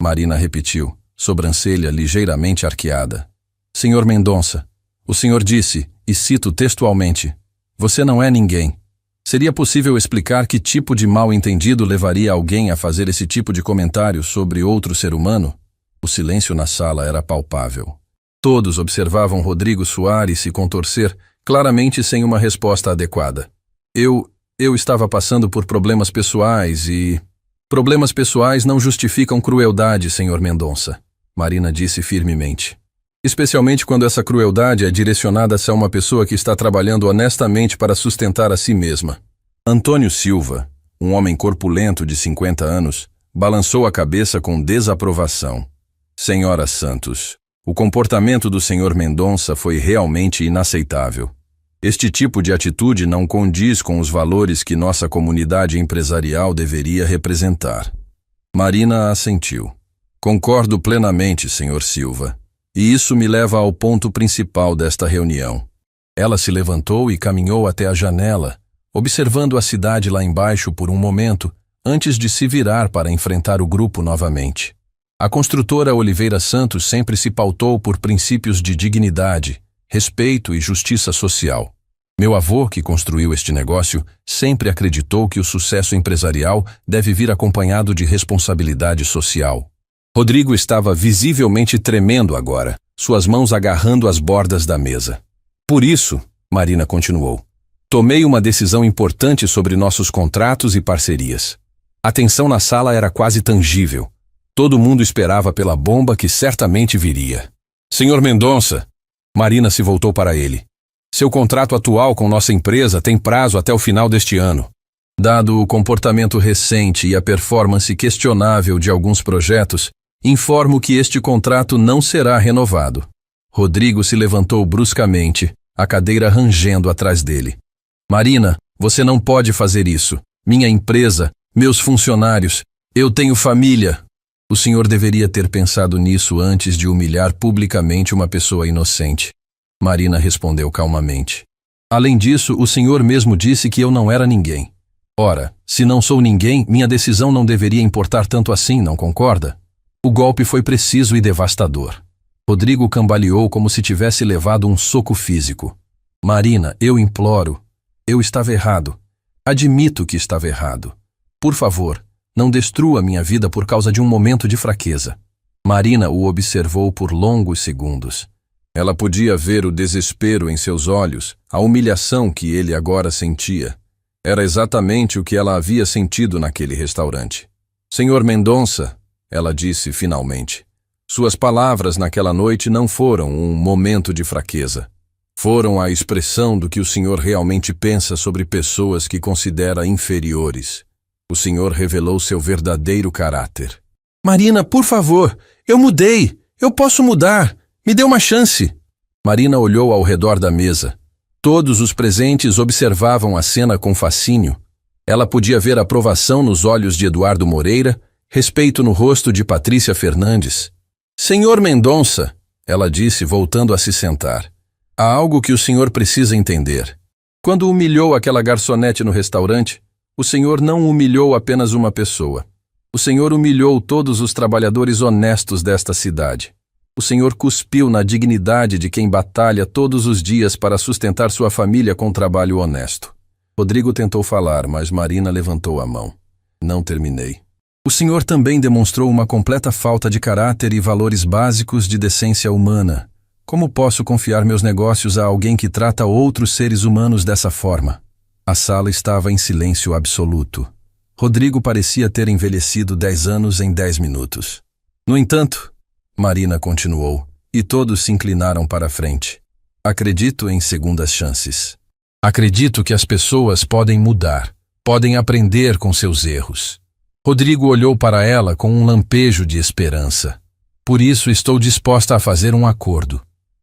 Marina repetiu, sobrancelha ligeiramente arqueada. Senhor Mendonça, o senhor disse, e cito textualmente, você não é ninguém. Seria possível explicar que tipo de mal-entendido levaria alguém a fazer esse tipo de comentário sobre outro ser humano? O silêncio na sala era palpável. Todos observavam Rodrigo suar e se contorcer, claramente sem uma resposta adequada. Eu estava passando por problemas pessoais e... Problemas pessoais não justificam crueldade, senhor Mendonça, Marina disse firmemente. Especialmente quando essa crueldade é direcionada a uma pessoa que está trabalhando honestamente para sustentar a si mesma. Antônio Silva, um homem corpulento de 50 anos, balançou a cabeça com desaprovação. Senhora Santos, o comportamento do senhor Mendonça foi realmente inaceitável. Este tipo de atitude não condiz com os valores que nossa comunidade empresarial deveria representar. Marina assentiu. Concordo plenamente, senhor Silva. E isso me leva ao ponto principal desta reunião. Ela se levantou e caminhou até a janela, observando a cidade lá embaixo por um momento, antes de se virar para enfrentar o grupo novamente. A construtora Oliveira Santos sempre se pautou por princípios de dignidade, respeito e justiça social. Meu avô, que construiu este negócio, sempre acreditou que o sucesso empresarial deve vir acompanhado de responsabilidade social. Rodrigo estava visivelmente tremendo agora, suas mãos agarrando as bordas da mesa. Por isso, Marina continuou, tomei uma decisão importante sobre nossos contratos e parcerias. A tensão na sala era quase tangível. Todo mundo esperava pela bomba que certamente viria. Senhor Mendonça, Marina se voltou para ele. Seu contrato atual com nossa empresa tem prazo até o final deste ano. Dado o comportamento recente e a performance questionável de alguns projetos, informo que este contrato não será renovado. Rodrigo se levantou bruscamente, a cadeira rangendo atrás dele. Marina, você não pode fazer isso. Minha empresa, meus funcionários, eu tenho família. O senhor deveria ter pensado nisso antes de humilhar publicamente uma pessoa inocente. Marina respondeu calmamente. Além disso, o senhor mesmo disse que eu não era ninguém. Ora, se não sou ninguém, minha decisão não deveria importar tanto assim, não concorda? O golpe foi preciso e devastador. Rodrigo cambaleou como se tivesse levado um soco físico. Marina, eu imploro. Eu estava errado. Admito que estava errado. Por favor, não destrua minha vida por causa de um momento de fraqueza. Marina o observou por longos segundos. Ela podia ver o desespero em seus olhos, a humilhação que ele agora sentia. Era exatamente o que ela havia sentido naquele restaurante. Senhor Mendonça, ela disse finalmente, suas palavras naquela noite não foram um momento de fraqueza. Foram a expressão do que o senhor realmente pensa sobre pessoas que considera inferiores. O senhor revelou seu verdadeiro caráter. Marina, por favor, eu mudei. Eu posso mudar. Me dê uma chance. Marina olhou ao redor da mesa. Todos os presentes observavam a cena com fascínio. Ela podia ver aprovação nos olhos de Eduardo Moreira, respeito no rosto de Patrícia Fernandes. Senhor Mendonça, ela disse, voltando a se sentar. Há algo que o senhor precisa entender. Quando humilhou aquela garçonete no restaurante, o senhor não humilhou apenas uma pessoa. O senhor humilhou todos os trabalhadores honestos desta cidade. O senhor cuspiu na dignidade de quem batalha todos os dias para sustentar sua família com trabalho honesto. Rodrigo tentou falar, mas Marina levantou a mão. Não terminei. O senhor também demonstrou uma completa falta de caráter e valores básicos de decência humana. Como posso confiar meus negócios a alguém que trata outros seres humanos dessa forma? A sala estava em silêncio absoluto. Rodrigo parecia ter envelhecido 10 anos em 10 minutos. No entanto, Marina continuou, e todos se inclinaram para a frente. Acredito em segundas chances. Acredito que as pessoas podem mudar, podem aprender com seus erros. Rodrigo olhou para ela com um lampejo de esperança. Por isso estou disposta a fazer um acordo.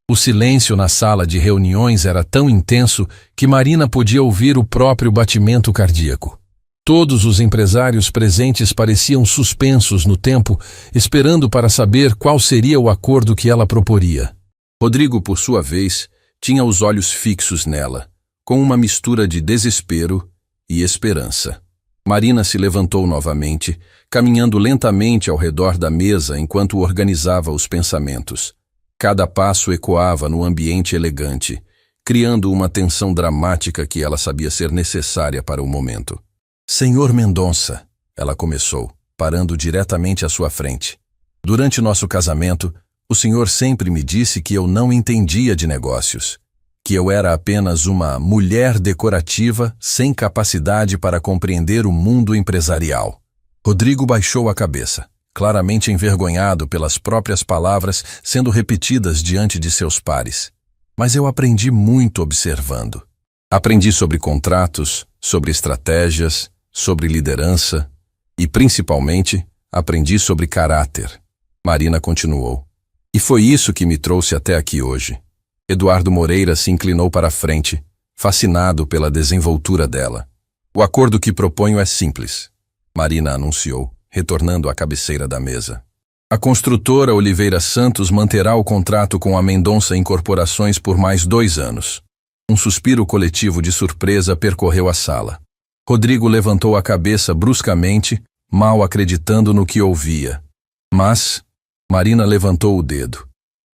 O silêncio na sala de reuniões era tão intenso que Marina podia ouvir o próprio batimento cardíaco. Todos os empresários presentes pareciam suspensos no tempo, esperando para saber qual seria o acordo que ela proporia. Rodrigo, por sua vez, tinha os olhos fixos nela, com uma mistura de desespero e esperança. Marina se levantou novamente, caminhando lentamente ao redor da mesa enquanto organizava os pensamentos. Cada passo ecoava no ambiente elegante, criando uma tensão dramática que ela sabia ser necessária para o momento. Senhor Mendonça, ela começou, parando diretamente à sua frente. Durante nosso casamento, o senhor sempre me disse que eu não entendia de negócios, que eu era apenas uma mulher decorativa sem capacidade para compreender o mundo empresarial. Rodrigo baixou a cabeça, claramente envergonhado pelas próprias palavras sendo repetidas diante de seus pares. Mas eu aprendi muito observando. Aprendi sobre contratos, sobre estratégias, sobre liderança e, principalmente, aprendi sobre caráter. Marina continuou. E foi isso que me trouxe até aqui hoje. Eduardo Moreira se inclinou para a frente, fascinado pela desenvoltura dela. O acordo que proponho é simples, Marina anunciou, retornando à cabeceira da mesa. A construtora Oliveira Santos manterá o contrato com a Mendonça Incorporações por mais 2 anos. Um suspiro coletivo de surpresa percorreu a sala. Rodrigo levantou a cabeça bruscamente, mal acreditando no que ouvia. Mas Marina levantou o dedo.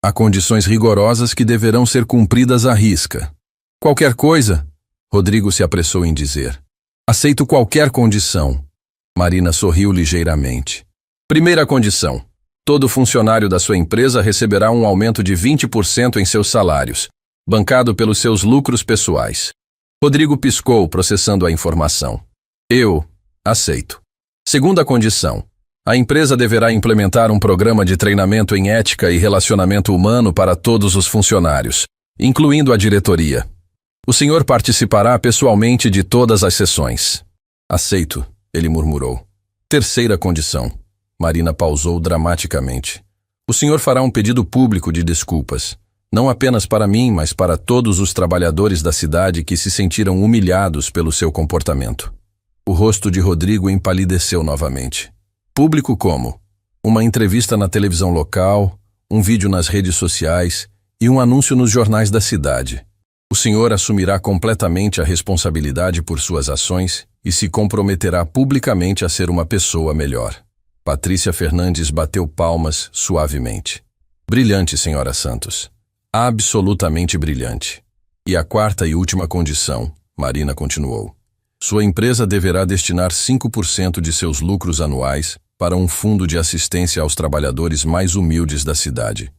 Há condições rigorosas que deverão ser cumpridas à risca. Qualquer coisa, Rodrigo se apressou em dizer. Aceito qualquer condição. Marina sorriu ligeiramente. Primeira condição. Todo funcionário da sua empresa receberá um aumento de 20% em seus salários, bancado pelos seus lucros pessoais. Rodrigo piscou, processando a informação. Eu aceito. Segunda condição. A empresa deverá implementar um programa de treinamento em ética e relacionamento humano para todos os funcionários, incluindo a diretoria. O senhor participará pessoalmente de todas as sessões. Aceito, ele murmurou. Terceira condição. Marina pausou dramaticamente. O senhor fará um pedido público de desculpas. Não apenas para mim, mas para todos os trabalhadores da cidade que se sentiram humilhados pelo seu comportamento. O rosto de Rodrigo empalideceu novamente. Público como? Uma entrevista na televisão local, um vídeo nas redes sociais e um anúncio nos jornais da cidade. O senhor assumirá completamente a responsabilidade por suas ações e se comprometerá publicamente a ser uma pessoa melhor. Patrícia Fernandes bateu palmas suavemente. Brilhante, senhora Santos. Absolutamente brilhante. E a quarta e última condição, Marina continuou. Sua empresa deverá destinar 5% de seus lucros anuais para um fundo de assistência aos trabalhadores mais humildes da cidade.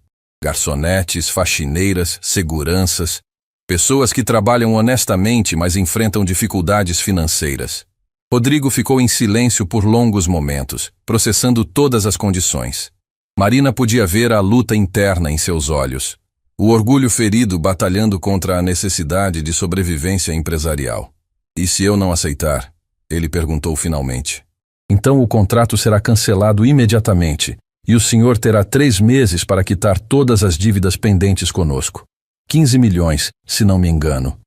Garçonetes, faxineiras, seguranças, pessoas que trabalham honestamente, mas enfrentam dificuldades financeiras. Rodrigo ficou em silêncio por longos momentos, processando todas as condições. Marina podia ver a luta interna em seus olhos. O orgulho ferido batalhando contra a necessidade de sobrevivência empresarial. E se eu não aceitar? Ele perguntou finalmente. Então o contrato será cancelado imediatamente e o senhor terá 3 meses para quitar todas as dívidas pendentes conosco. 15 milhões, se não me engano.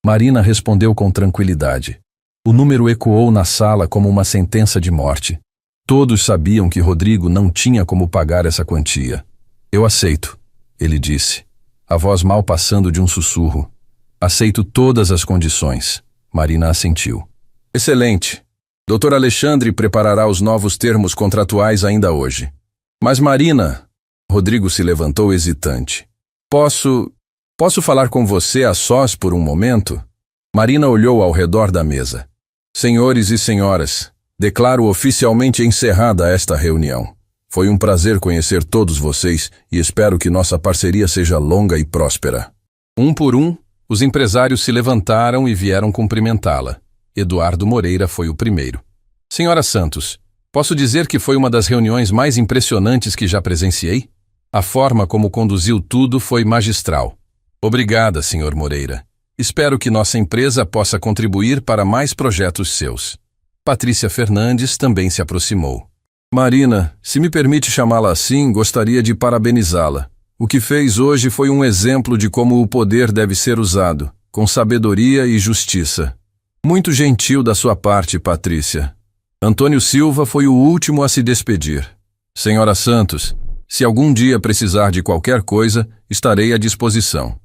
Marina respondeu com tranquilidade. O número ecoou na sala como uma sentença de morte. Todos sabiam que Rodrigo não tinha como pagar essa quantia. Eu aceito, ele disse, a voz mal passando de um sussurro. Aceito todas as condições. Marina assentiu. Excelente. Dr. Alexandre preparará os novos termos contratuais ainda hoje. Mas Marina... Rodrigo se levantou hesitante. Posso falar com você a sós por um momento? Marina olhou ao redor da mesa. Senhores e senhoras, declaro oficialmente encerrada esta reunião. Foi um prazer conhecer todos vocês e espero que nossa parceria seja longa e próspera. Um por um, os empresários se levantaram e vieram cumprimentá-la. Eduardo Moreira foi o primeiro. Senhora Santos, posso dizer que foi uma das reuniões mais impressionantes que já presenciei? A forma como conduziu tudo foi magistral. Obrigada, senhor Moreira. Espero que nossa empresa possa contribuir para mais projetos seus. Patrícia Fernandes também se aproximou. Marina, se me permite chamá-la assim, gostaria de parabenizá-la. O que fez hoje foi um exemplo de como o poder deve ser usado, com sabedoria e justiça. Muito gentil da sua parte, Patrícia. Antônio Silva foi o último a se despedir. Senhora Santos, se algum dia precisar de qualquer coisa, estarei à disposição.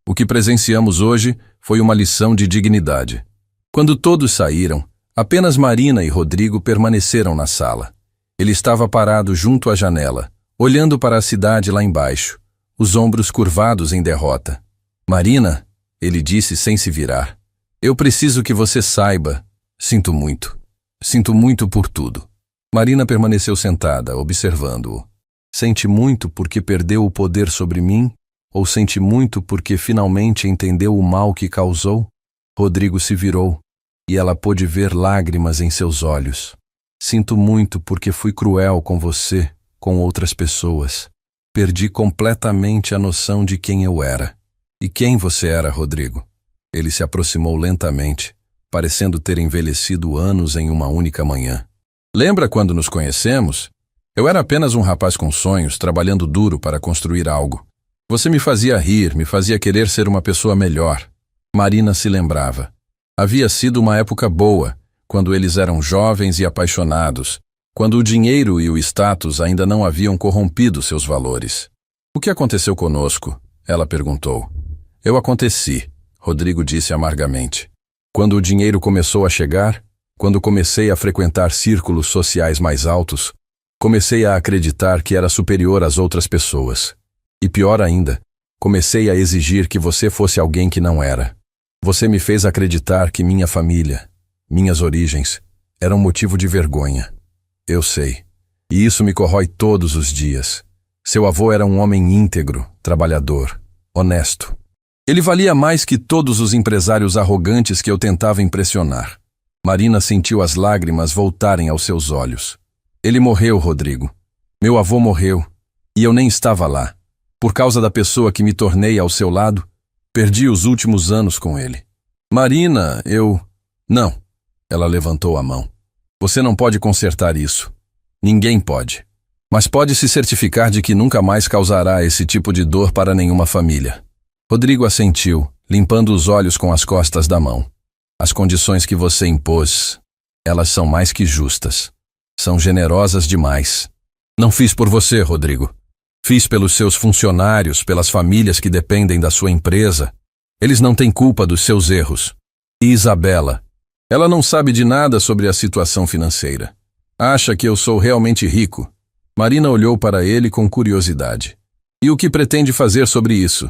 O que presenciamos hoje foi uma lição de dignidade. Quando todos saíram, apenas Marina e Rodrigo permaneceram na sala. Ele estava parado junto à janela, olhando para a cidade lá embaixo, os ombros curvados em derrota. Marina, ele disse sem se virar, eu preciso que você saiba. Sinto muito. Sinto muito por tudo. Marina permaneceu sentada, observando-o. Sente muito porque perdeu o poder sobre mim? Ou sente muito porque finalmente entendeu o mal que causou? Rodrigo se virou, e ela pôde ver lágrimas em seus olhos. Sinto muito porque fui cruel com você, com outras pessoas. Perdi completamente a noção de quem eu era. E quem você era, Rodrigo? Ele se aproximou lentamente, parecendo ter envelhecido anos em uma única manhã. Lembra quando nos conhecemos? Eu era apenas um rapaz com sonhos, trabalhando duro para construir algo. Você me fazia rir, me fazia querer ser uma pessoa melhor. Marina se lembrava. Havia sido uma época boa, quando eles eram jovens e apaixonados, quando o dinheiro e o status ainda não haviam corrompido seus valores. O que aconteceu conosco? Ela perguntou. Eu aconteci, Rodrigo disse amargamente. Quando o dinheiro começou a chegar, quando comecei a frequentar círculos sociais mais altos, comecei a acreditar que era superior às outras pessoas. E pior ainda, comecei a exigir que você fosse alguém que não era. Você me fez acreditar que minha família, minhas origens, eram motivo de vergonha. Eu sei. E isso me corrói todos os dias. Seu avô era um homem íntegro, trabalhador, honesto. Ele valia mais que todos os empresários arrogantes que eu tentava impressionar. Marina sentiu as lágrimas voltarem aos seus olhos. Ele morreu, Rodrigo. Meu avô morreu. E eu nem estava lá. Por causa da pessoa que me tornei ao seu lado, perdi os últimos anos com ele. Marina, eu... Não. Ela levantou a mão. Você não pode consertar isso. Ninguém pode. Mas pode se certificar de que nunca mais causará esse tipo de dor para nenhuma família. Rodrigo assentiu, limpando os olhos com as costas da mão. As condições que você impôs, elas são mais que justas. São generosas demais. Não fiz por você, Rodrigo. Fiz pelos seus funcionários, pelas famílias que dependem da sua empresa. Eles não têm culpa dos seus erros. E Isabela? Ela não sabe de nada sobre a situação financeira. Acha que eu sou realmente rico. Marina olhou para ele com curiosidade. E o que pretende fazer sobre isso?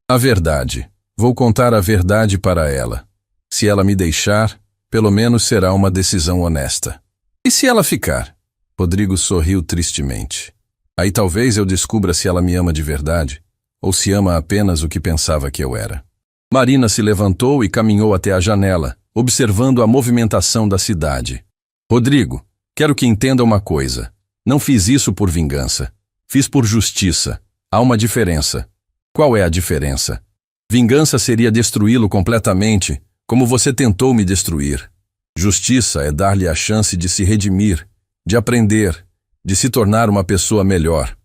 A verdade. Vou contar a verdade para ela. Se ela me deixar, pelo menos será uma decisão honesta. E se ela ficar? Rodrigo sorriu tristemente. Aí talvez eu descubra se ela me ama de verdade, ou se ama apenas o que pensava que eu era. Marina se levantou e caminhou até a janela, observando a movimentação da cidade. Rodrigo, quero que entenda uma coisa. Não fiz isso por vingança. Fiz por justiça. Há uma diferença. Qual é a diferença? Vingança seria destruí-lo completamente, como você tentou me destruir. Justiça é dar-lhe a chance de se redimir, de aprender, de se tornar uma pessoa melhor.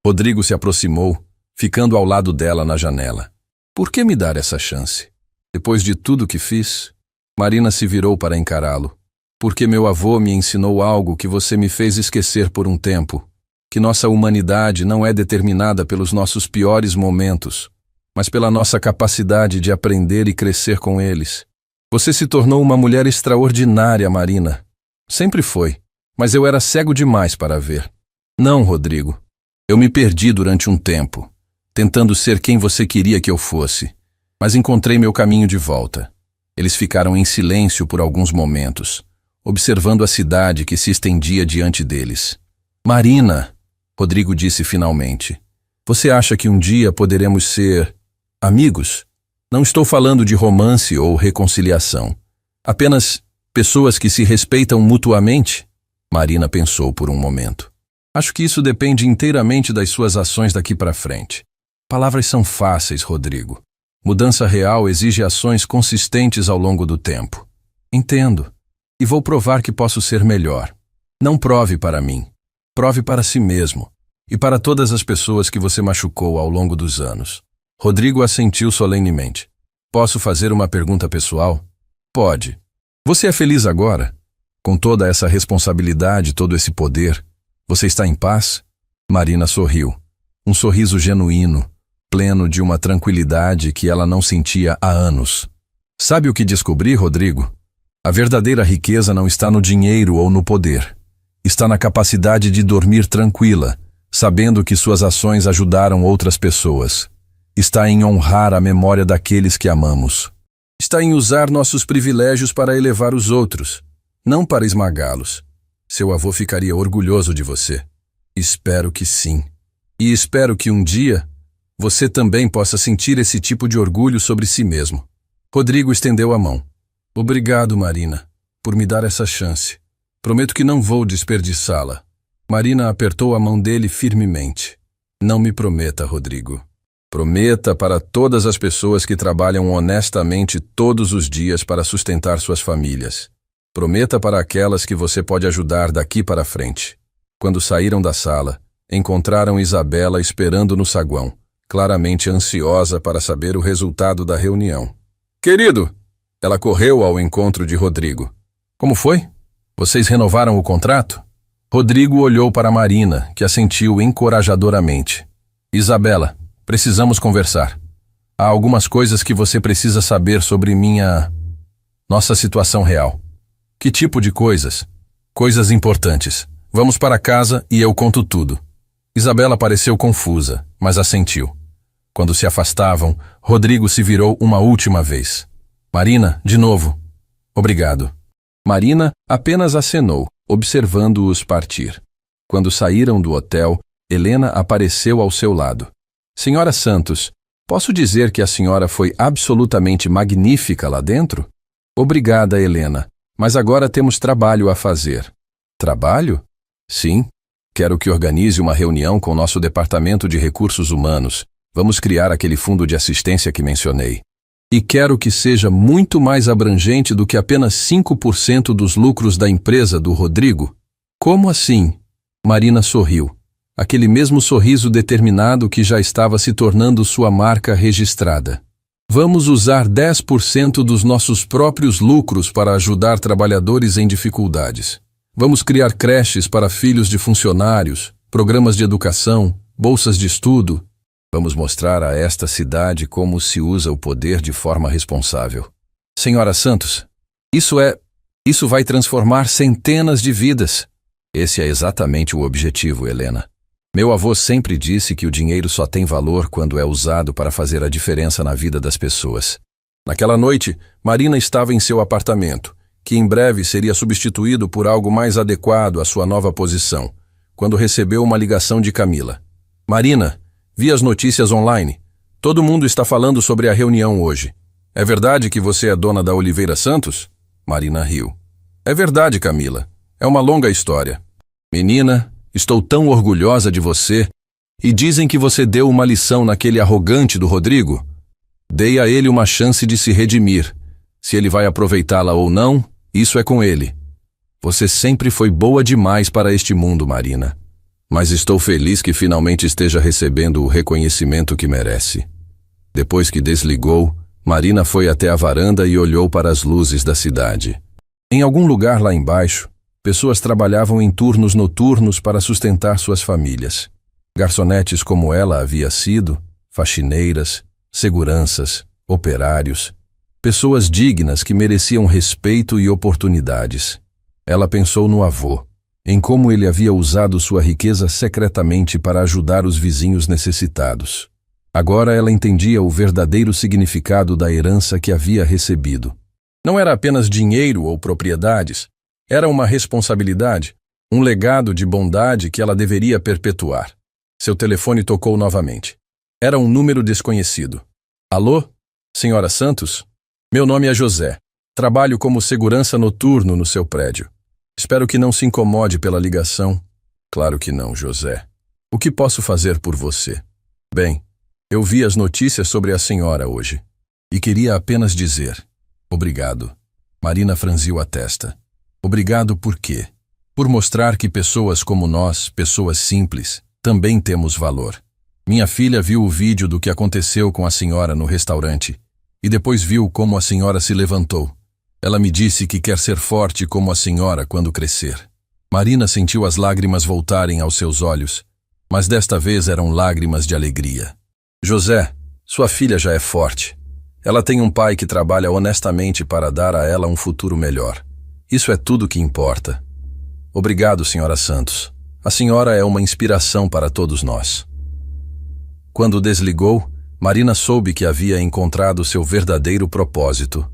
Rodrigo se aproximou, ficando ao lado dela na janela. Por que me dar essa chance? Depois de tudo que fiz? Marina se virou para encará-lo. Porque meu avô me ensinou algo que você me fez esquecer por um tempo. Que nossa humanidade não é determinada pelos nossos piores momentos, mas pela nossa capacidade de aprender e crescer com eles. Você se tornou uma mulher extraordinária, Marina. Sempre foi. Mas eu era cego demais para ver. Não, Rodrigo. Eu me perdi durante um tempo, tentando ser quem você queria que eu fosse, mas encontrei meu caminho de volta. Eles ficaram em silêncio por alguns momentos, observando a cidade que se estendia diante deles. Marina, Rodrigo disse finalmente, você acha que um dia poderemos ser amigos? Não estou falando de romance ou reconciliação. Apenas pessoas que se respeitam mutuamente? Marina pensou por um momento. Acho que isso depende inteiramente das suas ações daqui para frente. Palavras são fáceis, Rodrigo. Mudança real exige ações consistentes ao longo do tempo. Entendo. E vou provar que posso ser melhor. Não prove para mim. Prove para si mesmo. E para todas as pessoas que você machucou ao longo dos anos. Rodrigo assentiu solenemente. Posso fazer uma pergunta pessoal? Pode. Você é feliz agora? Com toda essa responsabilidade, todo esse poder, você está em paz? Marina sorriu. Um sorriso genuíno, pleno de uma tranquilidade que ela não sentia há anos. Sabe o que descobri, Rodrigo? A verdadeira riqueza não está no dinheiro ou no poder. Está na capacidade de dormir tranquila, sabendo que suas ações ajudaram outras pessoas. Está em honrar a memória daqueles que amamos. Está em usar nossos privilégios para elevar os outros, não para esmagá-los. Seu avô ficaria orgulhoso de você. Espero que sim. E espero que um dia você também possa sentir esse tipo de orgulho sobre si mesmo. Rodrigo estendeu a mão. Obrigado, Marina, por me dar essa chance. Prometo que não vou desperdiçá-la. Marina apertou a mão dele firmemente. Não me prometa, Rodrigo. Prometa para todas as pessoas que trabalham honestamente todos os dias para sustentar suas famílias. Prometa para aquelas que você pode ajudar daqui para frente. Quando saíram da sala, encontraram Isabela esperando no saguão, claramente ansiosa para saber o resultado da reunião. Querido! Ela correu ao encontro de Rodrigo. Como foi? Vocês renovaram o contrato? Rodrigo olhou para Marina, que assentiu encorajadoramente. Isabela, precisamos conversar. Há algumas coisas que você precisa saber sobre nossa situação real. Que tipo de coisas? Coisas importantes. Vamos para casa e eu conto tudo. Isabela pareceu confusa, mas assentiu. Quando se afastavam, Rodrigo se virou uma última vez. Marina, de novo. Obrigado. Marina apenas acenou, observando-os partir. Quando saíram do hotel, Helena apareceu ao seu lado. Senhora Santos, posso dizer que a senhora foi absolutamente magnífica lá dentro? Obrigada, Helena, mas agora temos trabalho a fazer. Trabalho? Sim. Quero que organize uma reunião com nosso departamento de recursos humanos. Vamos criar aquele fundo de assistência que mencionei. E quero que seja muito mais abrangente do que apenas 5% dos lucros da empresa do Rodrigo. Como assim? Marina sorriu. Aquele mesmo sorriso determinado que já estava se tornando sua marca registrada. Vamos usar 10% dos nossos próprios lucros para ajudar trabalhadores em dificuldades. Vamos criar creches para filhos de funcionários, programas de educação, bolsas de estudo. Vamos mostrar a esta cidade como se usa o poder de forma responsável. Senhora Santos, isso vai transformar centenas de vidas. Esse é exatamente o objetivo, Helena. Meu avô sempre disse que o dinheiro só tem valor quando é usado para fazer a diferença na vida das pessoas. Naquela noite, Marina estava em seu apartamento, que em breve seria substituído por algo mais adequado à sua nova posição, quando recebeu uma ligação de Camila. Marina, vi as notícias online. Todo mundo está falando sobre a reunião hoje. É verdade que você é dona da Oliveira Santos? Marina riu. É verdade, Camila. É uma longa história. Menina, estou tão orgulhosa de você. E dizem que você deu uma lição naquele arrogante do Rodrigo? Dei a ele uma chance de se redimir. Se ele vai aproveitá-la ou não, isso é com ele. Você sempre foi boa demais para este mundo, Marina. Mas estou feliz que finalmente esteja recebendo o reconhecimento que merece. Depois que desligou, Marina foi até a varanda e olhou para as luzes da cidade. Em algum lugar lá embaixo, pessoas trabalhavam em turnos noturnos para sustentar suas famílias. Garçonetes como ela havia sido, faxineiras, seguranças, operários, pessoas dignas que mereciam respeito e oportunidades. Ela pensou no avô, em como ele havia usado sua riqueza secretamente para ajudar os vizinhos necessitados. Agora ela entendia o verdadeiro significado da herança que havia recebido. Não era apenas dinheiro ou propriedades, era uma responsabilidade, um legado de bondade que ela deveria perpetuar. Seu telefone tocou novamente. Era um número desconhecido. Alô? Senhora Santos? Meu nome é José. Trabalho como segurança noturno no seu prédio. Espero que não se incomode pela ligação. Claro que não, José. O que posso fazer por você? Bem, eu vi as notícias sobre a senhora hoje e queria apenas dizer obrigado. Marina franziu a testa. Obrigado por quê? Por mostrar que pessoas como nós, pessoas simples, também temos valor. Minha filha viu o vídeo do que aconteceu com a senhora no restaurante e depois viu como a senhora se levantou. Ela me disse que quer ser forte como a senhora quando crescer. Marina sentiu as lágrimas voltarem aos seus olhos, mas desta vez eram lágrimas de alegria. José, sua filha já é forte. Ela tem um pai que trabalha honestamente para dar a ela um futuro melhor. Isso é tudo que importa. Obrigado, senhora Santos. A senhora é uma inspiração para todos nós. Quando desligou, Marina soube que havia encontrado seu verdadeiro propósito.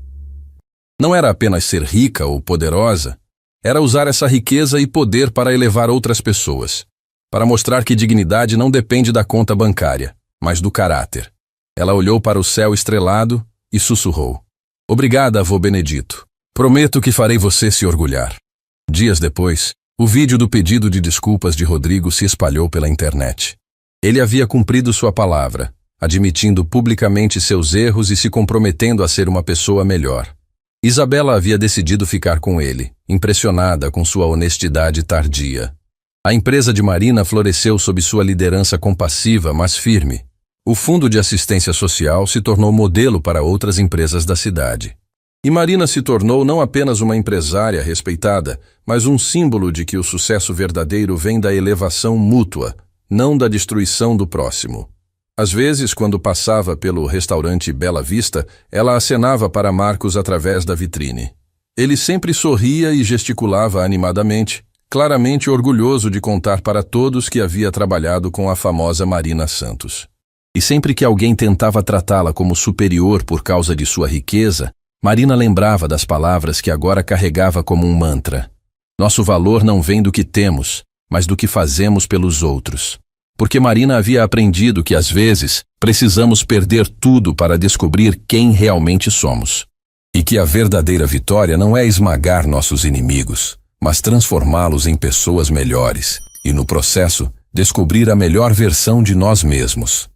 Não era apenas ser rica ou poderosa, era usar essa riqueza e poder para elevar outras pessoas, para mostrar que dignidade não depende da conta bancária, mas do caráter. Ela olhou para o céu estrelado e sussurrou. Obrigada, avô Benedito. Prometo que farei você se orgulhar. Dias depois, o vídeo do pedido de desculpas de Rodrigo se espalhou pela internet. Ele havia cumprido sua palavra, admitindo publicamente seus erros e se comprometendo a ser uma pessoa melhor. Isabela havia decidido ficar com ele, impressionada com sua honestidade tardia. A empresa de Marina floresceu sob sua liderança compassiva, mas firme. O Fundo de Assistência Social se tornou modelo para outras empresas da cidade. E Marina se tornou não apenas uma empresária respeitada, mas um símbolo de que o sucesso verdadeiro vem da elevação mútua, não da destruição do próximo. Às vezes, quando passava pelo restaurante Bela Vista, ela acenava para Marcos através da vitrine. Ele sempre sorria e gesticulava animadamente, claramente orgulhoso de contar para todos que havia trabalhado com a famosa Marina Santos. E sempre que alguém tentava tratá-la como superior por causa de sua riqueza, Marina lembrava das palavras que agora carregava como um mantra. Nosso valor não vem do que temos, mas do que fazemos pelos outros. Porque Marina havia aprendido que, às vezes, precisamos perder tudo para descobrir quem realmente somos. E que a verdadeira vitória não é esmagar nossos inimigos, mas transformá-los em pessoas melhores e, no processo, descobrir a melhor versão de nós mesmos.